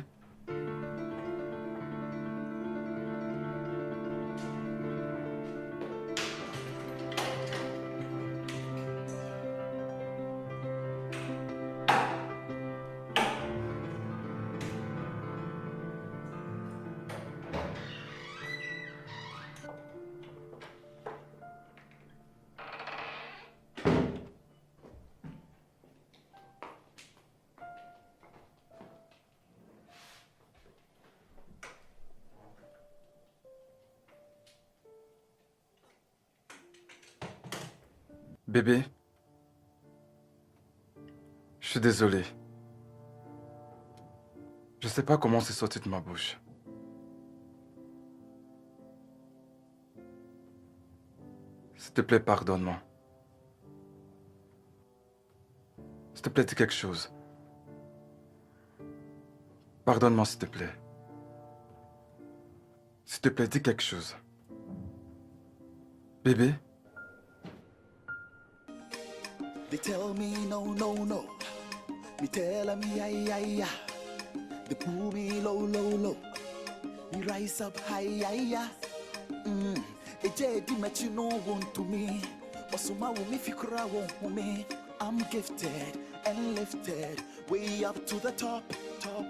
Bébé, je suis désolé. Je sais pas comment c'est sorti de ma bouche. S'il te plaît, pardonne-moi. S'il te plaît, dis quelque chose. Pardonne-moi, s'il te plaît. S'il te plaît, dis quelque chose. Bébé? They tell me no, no, no. Me tell them yeah, yeah, yeah. They pull me low, low, low. Me rise up high, yeah, yeah. A jedi met you no one to me. Osuma will me fikra won't me. I'm gifted and lifted way up to the top, top.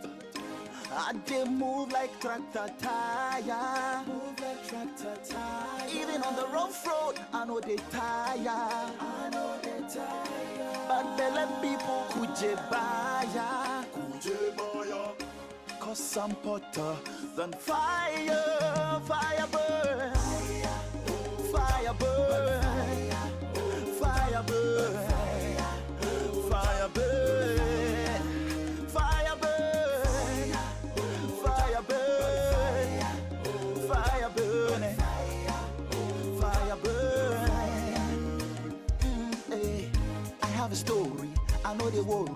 I did move like tractor tire. Move like tractor tire. Even on the rough road, I know they tire. I know they tire. But they let people kuje baya. Kuje baya. Cause I'm hotter than fire. Fire burn. Fire burn. Fire burn. Fire burn. Fire burn. Fire burn. Fire burn. Fire burn. I have a story. I know they worry.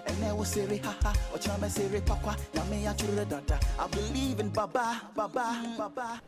And they will say, haha, or chama say, papa, yame ya chure dada. I believe in Baba, Baba, Baba.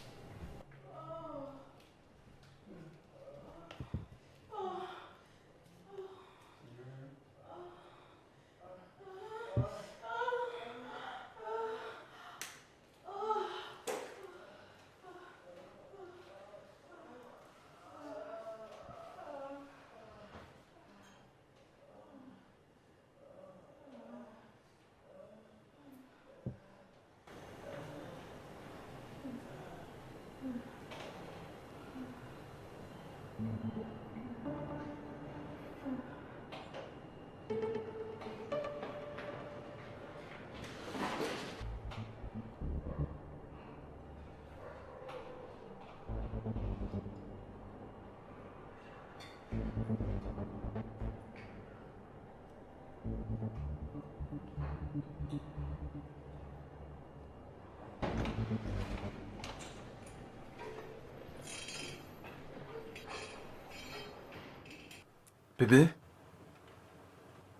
Bébé?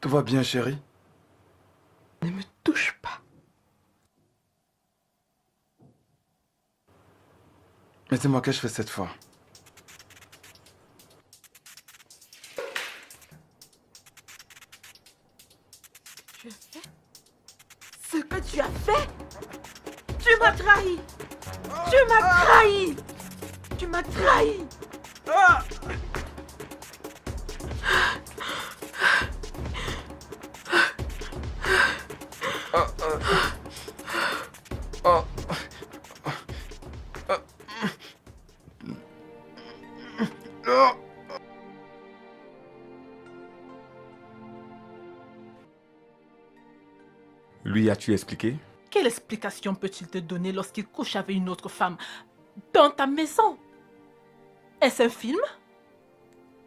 Tout va bien, chérie? Ne me touche pas. Mais dis-moi, qu'est-ce que je fais cette fois? Tu as fait ce que tu as fait? Tu m'as trahi! Tu m'as trahi! Tu m'as trahi! Lui as-tu expliqué? Quelle explication peut-il te donner lorsqu'il couche avec une autre femme dans ta maison? Est-ce un film?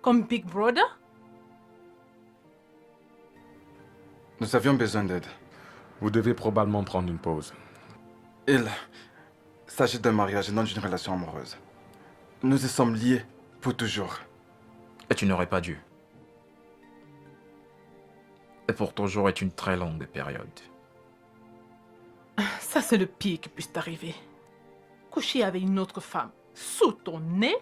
Comme Big Brother? Nous avions besoin d'aide. Vous devez probablement prendre une pause. Il s'agit d'un mariage et non d'une relation amoureuse. Nous y sommes liés pour toujours. Et tu n'aurais pas dû. Et pour toujours est une très longue période. Ça, c'est le pire qui puisse t'arriver. Coucher avec une autre femme sous ton nez?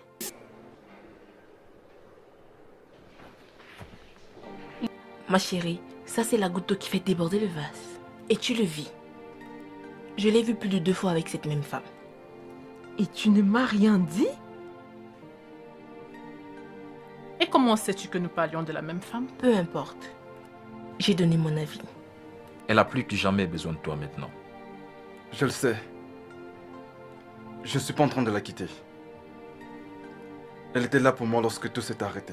Ma chérie, ça c'est la goutte d'eau qui fait déborder le vase. Et tu le vis. Je l'ai vu plus de 2 fois avec cette même femme. Et tu ne m'as rien dit? Et comment sais-tu que nous parlions de la même femme? Peu importe. J'ai donné mon avis. Elle a plus que jamais besoin de toi maintenant. Je le sais. Je ne suis pas en train de la quitter. Elle était là pour moi lorsque tout s'est arrêté.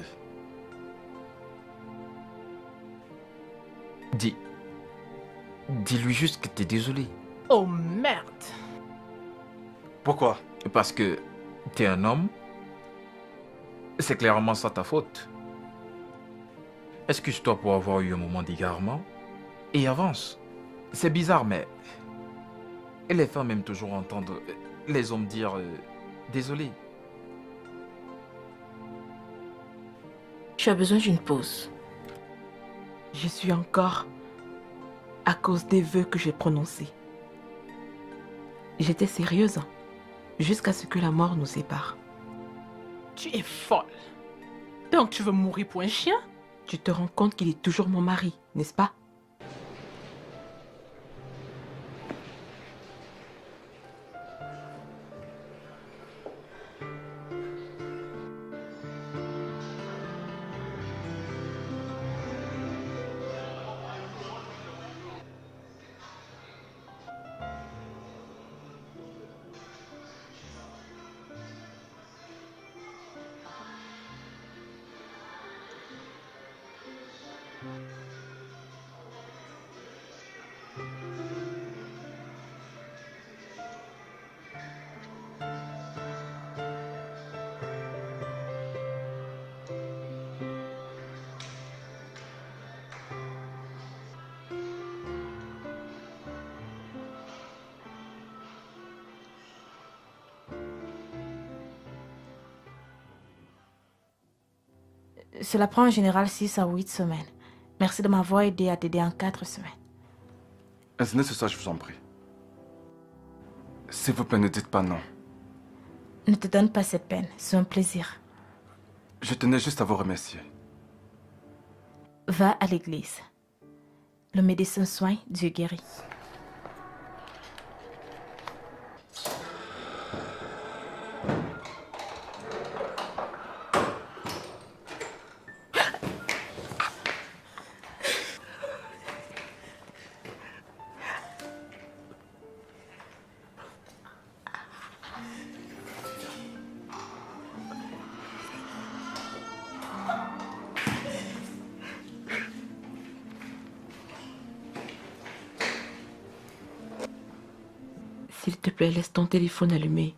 Dis-lui juste que t'es désolé. Oh merde! Pourquoi? Parce que t'es un homme. C'est clairement ça ta faute. Excuse-toi pour avoir eu un moment d'égarement et avance. C'est bizarre, mais les femmes aiment toujours entendre les hommes dire désolé. Tu as besoin d'une pause. Je suis encore à cause des vœux que j'ai prononcés. J'étais sérieuse jusqu'à ce que la mort nous sépare. Tu es folle. Donc tu veux mourir pour un chien? Tu te rends compte qu'il est toujours mon mari, n'est-ce pas? Cela prend en général 6 à 8 semaines. Merci de m'avoir aidé à t'aider en 4 semaines. Ainsi n'est-ce ça, je vous en prie. S'il vous plaît, ne dites pas non. Ne te donne pas cette peine, c'est un plaisir. Je tenais juste à vous remercier. Va à l'église. Le médecin soigne, Dieu guérit. S'il te plaît, laisse ton téléphone allumé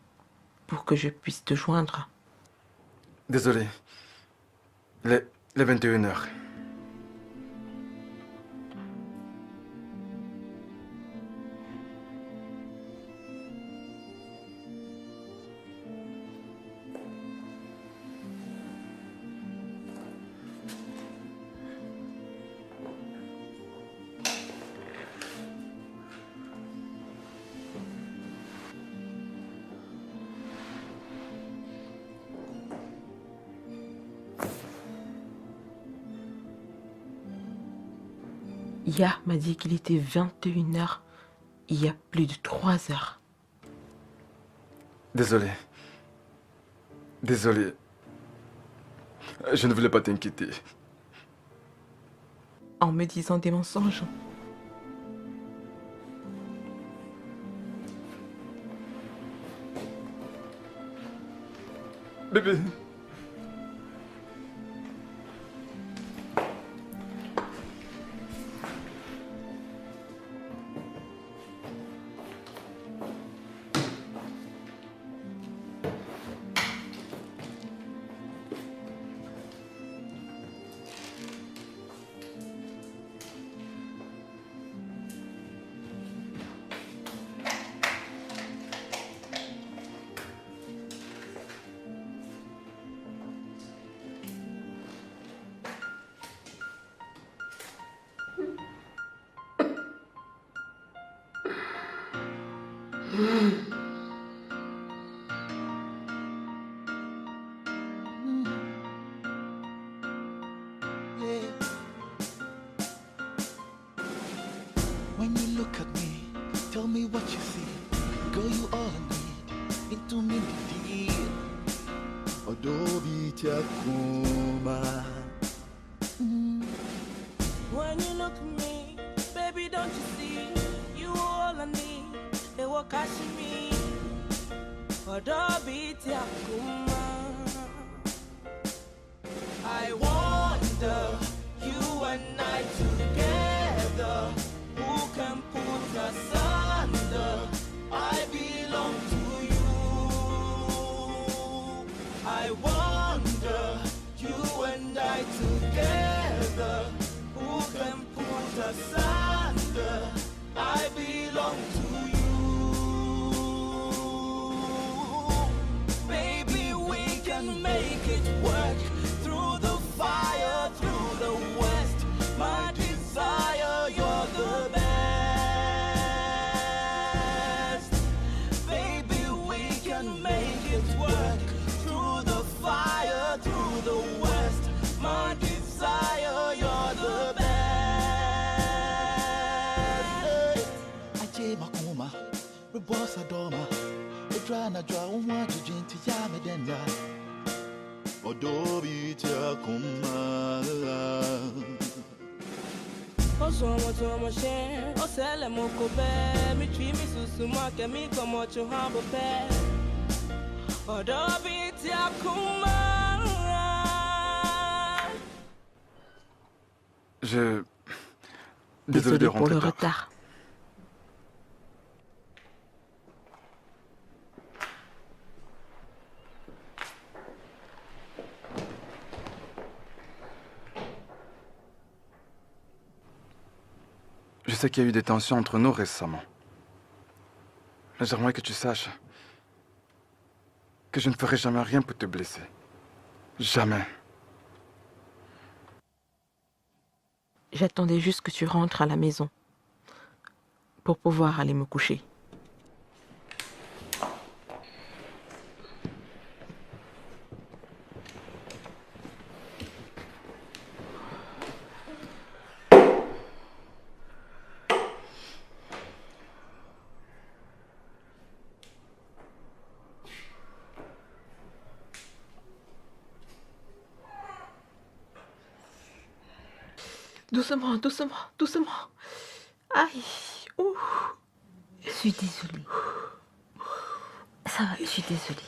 pour que je puisse te joindre. Désolé. Les 21h. Ya m'a dit qu'il était 21h il y a plus de 3 heures. Désolé. Désolé. Je ne voulais pas t'inquiéter. En me disant des mensonges. Bébé. Yeah. When you look at me, tell me what you see. Girl, you all I need. Into me the deal. Adobe Chakuma. When you look at me, baby, don't you see? You all I need. They walk me. Adobe Chakuma. I wonder, you and I together, who can put us under? I belong to you. I wonder, you and I together, who can put us under? I belong to you. Baby, we can make it work. Through the fire, through the west, my desire, you're the best. Baby, we can make it work. Through the fire, through the west, my desire, you're the best. Aje makuma, rebosa doma. Edrana dra umwa jujinti ya medenya. Adobe Chakuma. Oso share, osele moko be, mi twi mi susu ma ke mi komo cho habo pe. Adobe Chakuma. Désolé de pour rentrer le tard. retard. Je sais qu'il y a eu des tensions entre nous récemment. Mais j'aimerais que tu saches que je ne ferai jamais rien pour te blesser. Jamais. J'attendais juste que tu rentres à la maison pour pouvoir aller me coucher. Doucement, doucement, doucement. Aïe, ouh. Je suis désolée. Ça va, je suis désolée.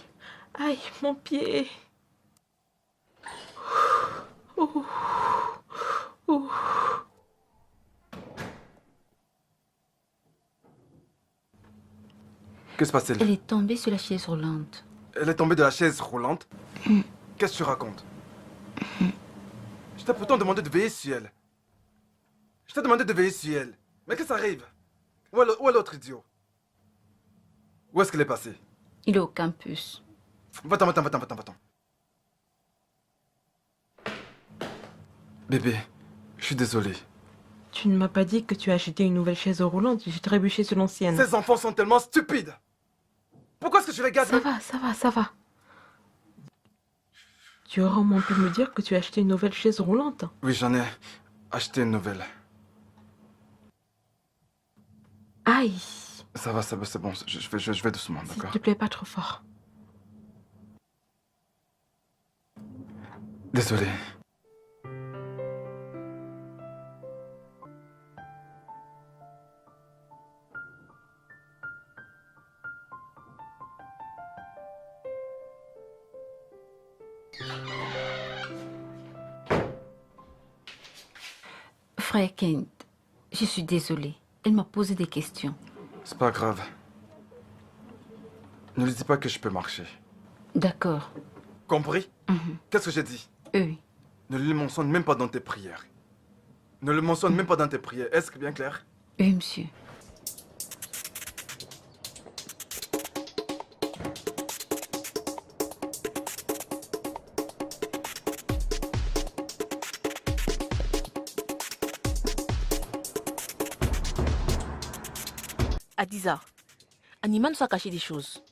Aïe, mon pied. Ouh. Ouh. Que se passe-t-il? Elle est tombée sur la chaise roulante. Elle est tombée de la chaise roulante? Qu'est-ce que tu racontes? Je t'ai pourtant demandé de veiller sur elle. Je t'ai demandé de veiller sur elle. Mais qu'est-ce qui arrive? Où est l'autre idiot? Où est-ce qu'elle est passée? Il est au campus. Va-t'en. Bébé, je suis désolé. Tu ne m'as pas dit que tu as acheté une nouvelle chaise roulante. J'ai trébuché sur l'ancienne. Ces enfants sont tellement stupides. Pourquoi est-ce que je les garde? Ça va. Tu aurais au moins pu me dire que tu as acheté une nouvelle chaise roulante. Oui, j'en ai acheté une nouvelle. Aïe. Ça va, c'est bon. Je vais doucement, S'il d'accord? te plaît, pas trop fort. Désolé. Frère Kent, je suis désolée. Elle m'a posé des questions. C'est pas grave. Ne lui dis pas que je peux marcher. D'accord. Compris? Qu'est-ce que j'ai dit? Oui. Ne le mentionne même pas dans tes prières. Ne le mentionne même pas dans tes prières. Est-ce que bien clair? Oui, monsieur. Adiza, Anima nous a caché des choses.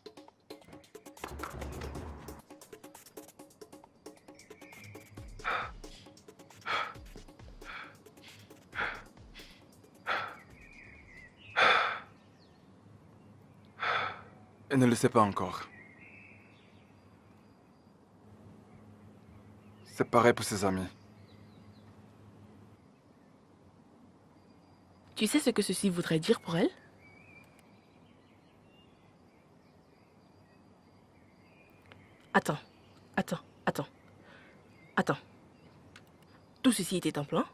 Elle ne le sait pas encore. C'est pareil pour ses amis. Tu sais ce que ceci voudrait dire pour elle? Attends. Tout ceci était un plan?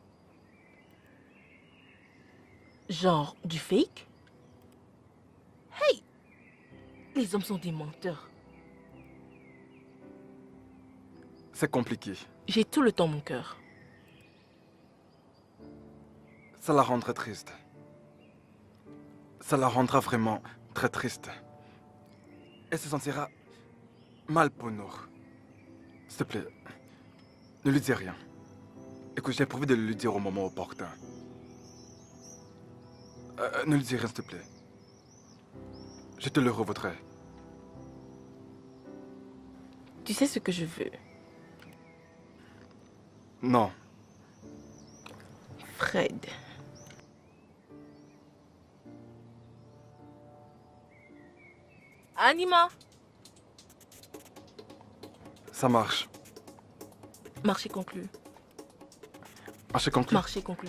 Genre du fake? Hey! Les hommes sont des menteurs. C'est compliqué. J'ai tout le temps mon cœur. Ça la rendrait triste. Ça la rendra vraiment très triste. Elle se sentira mal pour nous. S'il te plaît, ne lui dis rien. Écoute, j'ai prévu de lui dire au moment opportun. Ne lui dis rien, s'il te plaît. Je te le revaudrai. Tu sais ce que je veux? Non. Fred. Anima. Ça marche. Marché conclu. Marché conclu. Marché conclu.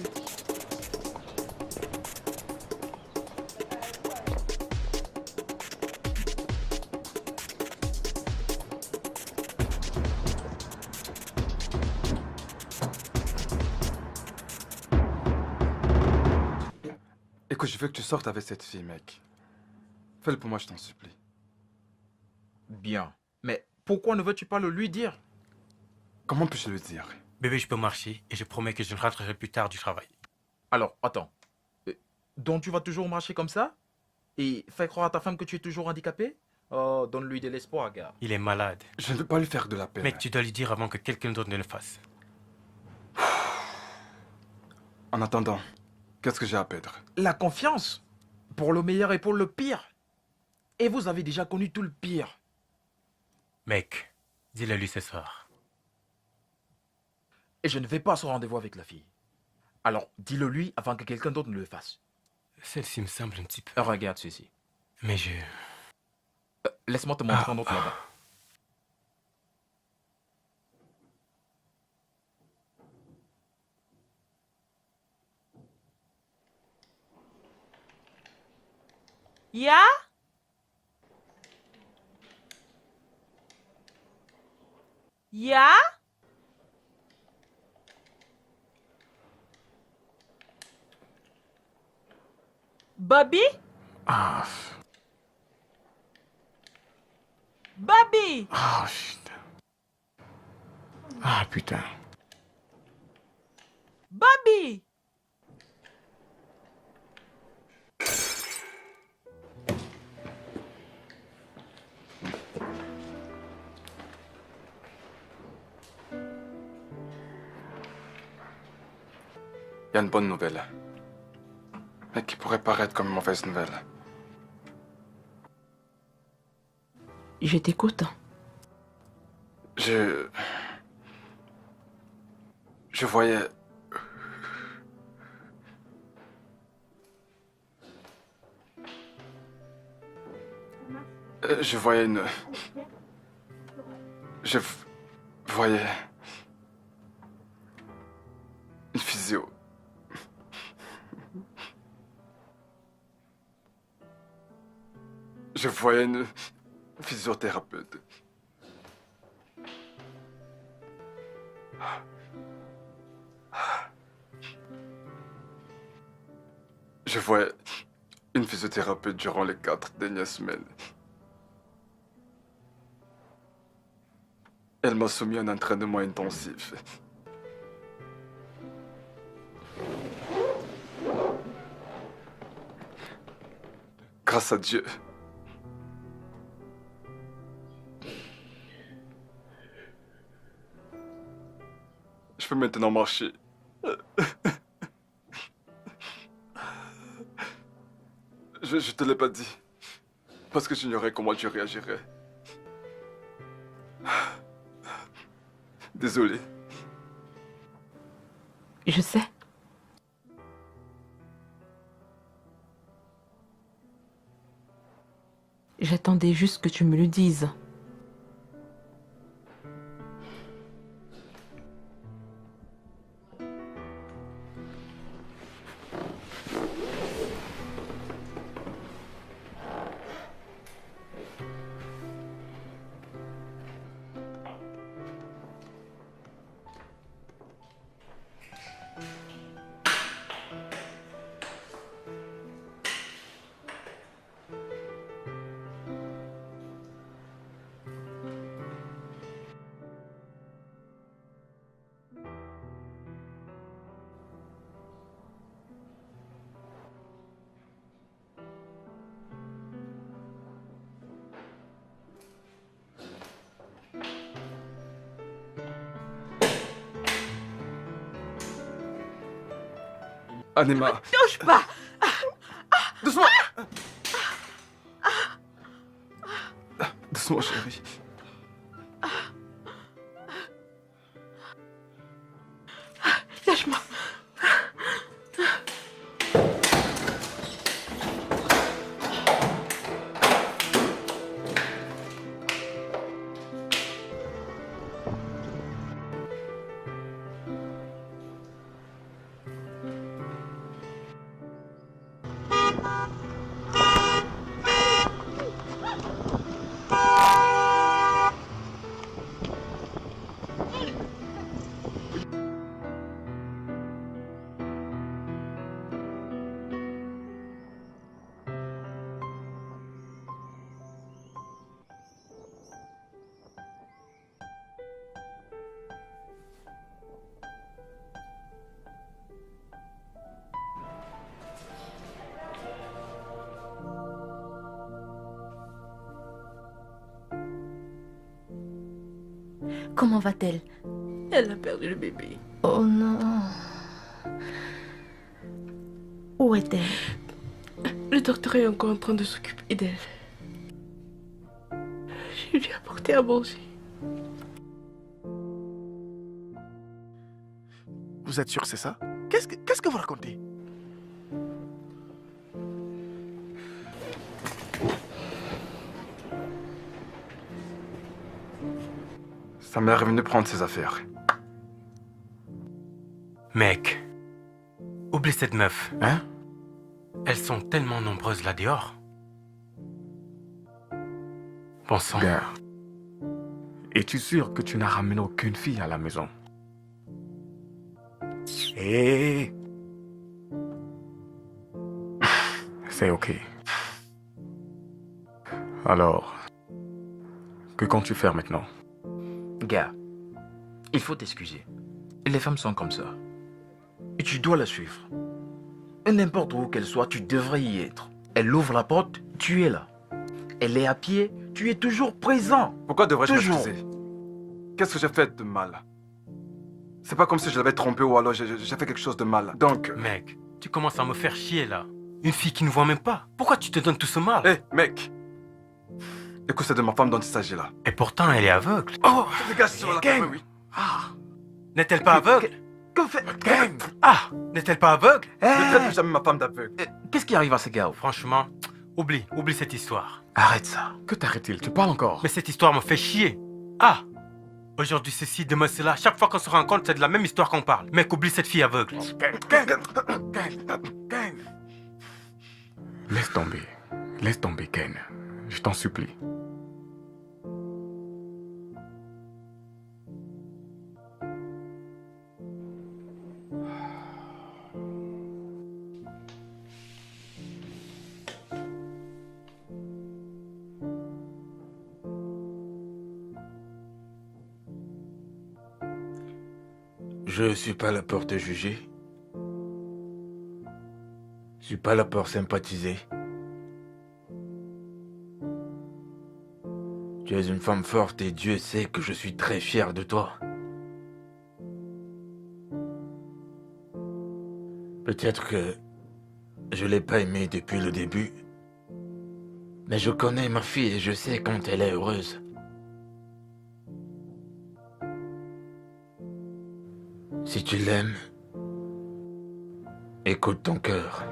Écoute, je veux que tu sortes avec cette fille, mec. Fais-le pour moi, je t'en supplie. Bien. Mais pourquoi ne veux-tu pas le lui dire? Comment puis-je le dire? Bébé, je peux marcher et je promets que je ne rentrerai plus tard du travail. Alors, attends. Donc tu vas toujours marcher comme ça? Et faire croire à ta femme que tu es toujours handicapé? Oh, donne-lui de l'espoir, gars. Il est malade. Je ne veux pas lui faire de la peine. Mec, tu dois lui dire avant que quelqu'un d'autre ne le fasse. En attendant, qu'est-ce que j'ai à perdre? La confiance. Pour le meilleur et pour le pire. Et vous avez déjà connu tout le pire. Mec, dis-le lui ce soir. Et je ne vais pas à ce rendez-vous avec la fille. Alors, dis-le lui avant que quelqu'un d'autre ne le fasse. Celle-ci me semble un petit peu... Regarde ceci. Mais je... Laisse-moi te montrer un autre là-bas. Ya? Ya? Bobby? Ah. Bobby! Ah, shit. Ah, putain. Bobby! Il y a une bonne nouvelle. Mais qui pourrait paraître comme une mauvaise nouvelle. Je t'écoute. Je voyais... Je voyais une... Je voyais... Une physio. Je voyais une physiothérapeute. Je voyais une physiothérapeute durant les 4 dernières semaines. Elle m'a soumis à un entraînement intensif. Grâce à Dieu. Je peux maintenant marcher. Je te l'ai pas dit. Parce que j'ignorais comment tu réagirais. Désolé. Je sais. J'attendais juste que tu me le dises. Anima. Touche pas. Doucement. Doucement, chérie. Lâche-moi. Comment va-t-elle? Elle a perdu le bébé. Oh non. Où est-elle? Le docteur est encore en train de s'occuper d'elle. Je lui ai apporté à manger. Vous êtes sûr que c'est ça? Qu'est-ce que vous racontez? Sa mère est venue prendre ses affaires. Mec, oublie cette meuf. Hein? Elles sont tellement nombreuses là dehors. Bon sang. Gars, es-tu sûr que tu n'as ramené aucune fille à la maison? Hé! C'est ok. Alors, que comptes-tu faire maintenant? Gars, il faut t'excuser. Les femmes sont comme ça. Et tu dois la suivre. Et n'importe où qu'elle soit, tu devrais y être. Elle ouvre la porte, tu es là. Elle est à pied, tu es toujours présent. Pourquoi devrais-je Toujours. m'excuser? Qu'est-ce que j'ai fait de mal? C'est pas comme si je l'avais trompé ou alors j'ai fait quelque chose de mal. Donc... Mec, tu commences à me faire chier là. Une fille qui ne voit même pas. Pourquoi tu te donnes tout ce mal? Hé, mec! Écoute, c'est de ma femme dont il s'agit là. Et pourtant, elle est aveugle. Oh! Dégage sur la Gang. oui. Ah! N'est-elle pas aveugle? Que fait... Ah! N'est-elle pas aveugle? Ne traite plus jamais ma femme d'aveugle. Qu'est-ce qui arrive à ces gars? Franchement, oublie cette histoire. Arrête ça. Que t'arrête-t-il? Tu parles encore? Mais cette histoire me fait chier. Ah! Aujourd'hui ceci, demain cela. Chaque fois qu'on se rencontre, c'est de la même histoire qu'on parle. Mec, oublie cette fille aveugle. Laisse tomber. Laisse tomber, Ken. Je t'en supplie. Je suis pas là pour te juger. Je suis pas là pour sympathiser. Tu es une femme forte et Dieu sait que je suis très fier de toi. Peut-être que je l'ai pas aimé depuis le début. Mais je connais ma fille et je sais quand elle est heureuse. Si tu l'aimes, écoute ton cœur.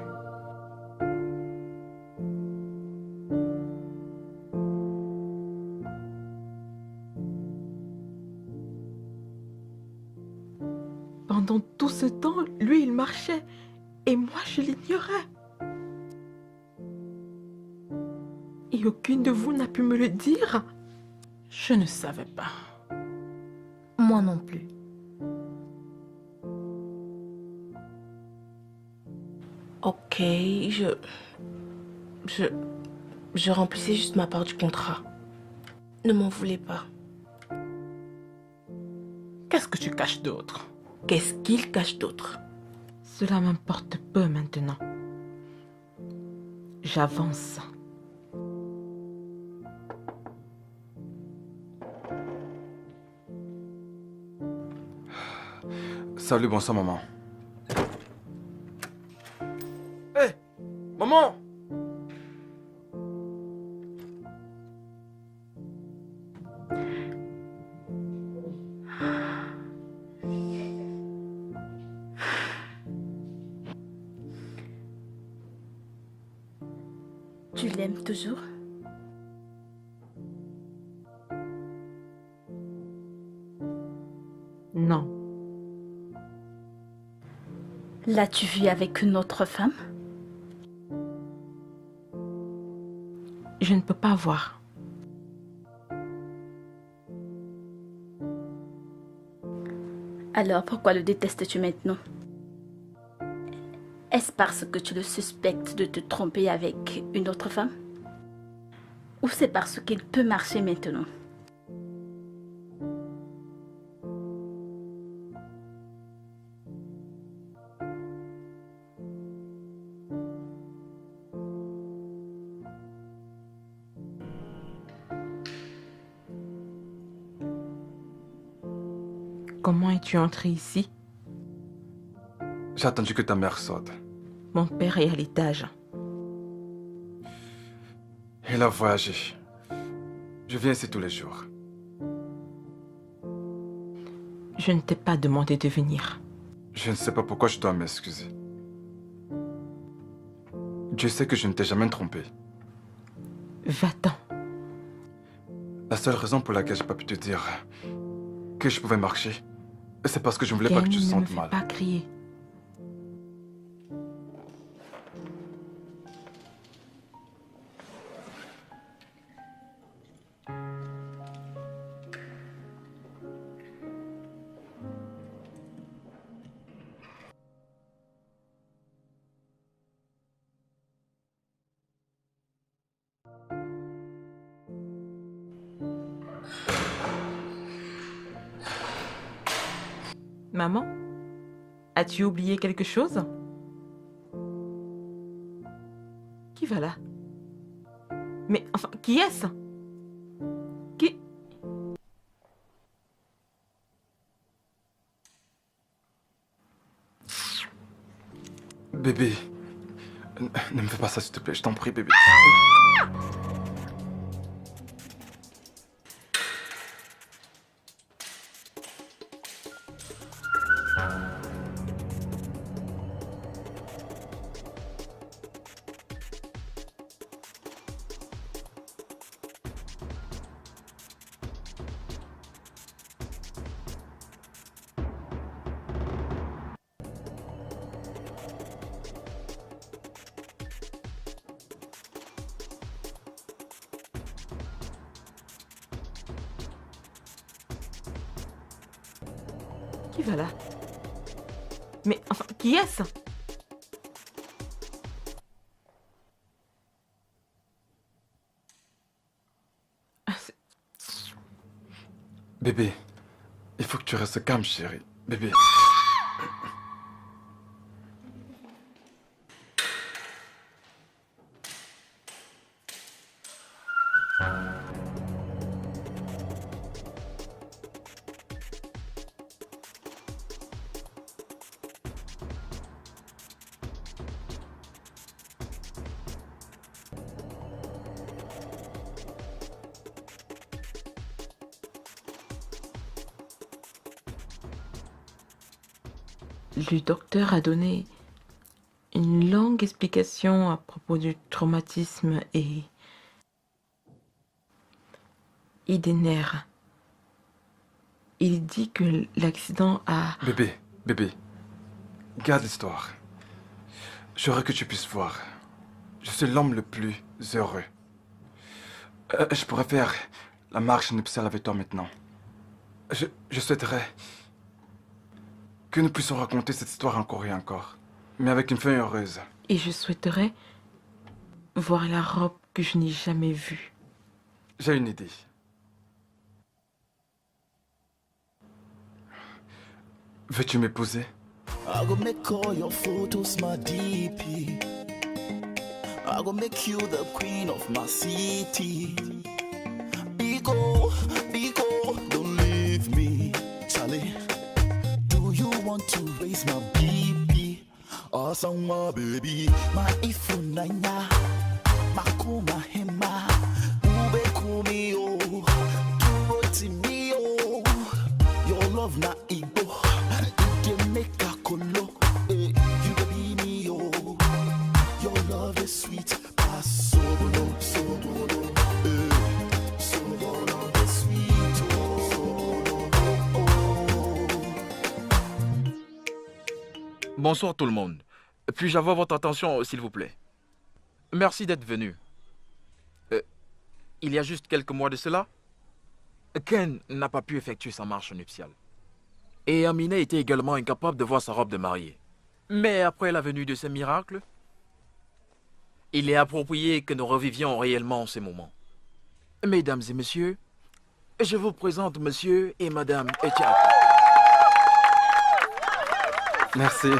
Pendant tout ce temps, lui, il marchait et moi, je l'ignorais. Et aucune de vous n'a pu me le dire. Je ne savais pas. Moi non plus. Ok, je remplissais juste ma part du contrat. Ne m'en voulez pas. Qu'est-ce que tu caches d'autre? Qu'est-ce qu'il cache d'autre? Cela m'importe peu maintenant. J'avance. Salut, bonsoir, maman. Hé, maman! Tu l'aimes toujours? Non. L'as-tu vu avec une autre femme? Je ne peux pas voir. Alors pourquoi le détestes-tu maintenant? Est-ce parce que tu le suspectes de te tromper avec une autre femme? Ou c'est parce qu'il peut marcher maintenant? Comment es-tu entré ici? J'ai attendu que ta mère sorte. Mon père est à l'étage. Il a voyagé. Je viens ici tous les jours. Je ne t'ai pas demandé de venir. Je ne sais pas pourquoi je dois m'excuser. Dieu sait que je ne t'ai jamais trompé. Va-t'en. La seule raison pour laquelle je n'ai pas pu te dire que je pouvais marcher, c'est parce que je ne voulais pas que tu te sentes mal. Ne me fais pas crier. Maman, as-tu oublié quelque chose? Qui va là? Mais enfin, qui est-ce? Qui? Bébé, ne me fais pas ça s'il te plaît, je t'en prie bébé. Qui va là? Mais enfin, qui est-ce? Bébé, il faut que tu restes calme, chérie. Bébé. Le docteur a donné une longue explication à propos du traumatisme et des nerfs. Il dit que l'accident a... Bébé, garde l'histoire. J'aimerais que tu puisses voir. Je suis l'homme le plus heureux. Je pourrais faire la marche nuptiale avec toi maintenant. Je souhaiterais que nous puissions raconter cette histoire encore et encore, mais avec une fin heureuse. Et je souhaiterais voir la robe que je n'ai jamais vue. J'ai une idée. Veux-tu m'épouser? I go make all your photos my DP. I go make you the queen of my city. Biko, don't leave me. Charlie, do you want to raise my BP? Awesome, baby. My ifunanya, makuma hema, ube kumio, turoti mio. Your love na igbo. Your love is sweet, sobolo, sobolo is sweet, Bonsoir tout le monde. Puis-je avoir votre attention, s'il vous plaît? Merci d'être venu. Il y a juste quelques mois de cela, Ken n'a pas pu effectuer sa marche nuptiale. Et Amina était également incapable de voir sa robe de mariée. Mais après la venue de ces miracles, il est approprié que nous revivions réellement ces moments. Mesdames et messieurs, je vous présente monsieur et madame Etienne. Merci.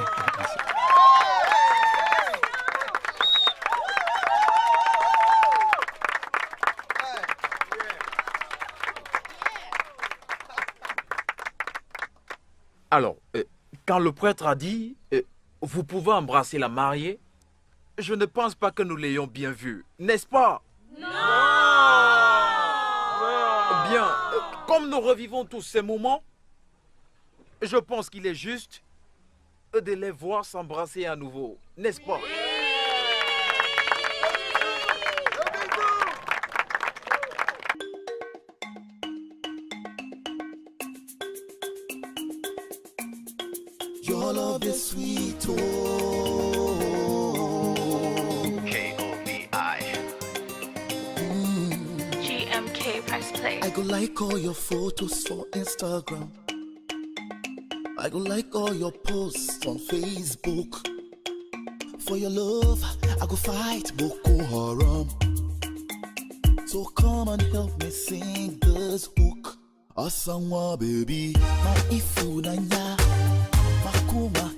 Alors, quand le prêtre a dit « Vous pouvez embrasser la mariée », je ne pense pas que nous l'ayons bien vu, n'est-ce pas? Non! Bien, comme nous revivons tous ces moments, je pense qu'il est juste de les voir s'embrasser à nouveau, n'est-ce pas? Your love is sweet, oh. K-O-V-I. GMK, press play. I go like all your photos for Instagram. I go like all your posts on Facebook. For your love, I go fight Boko Haram. So come and help me sing this hook. Asanwa baby, my ifunanya. Makuma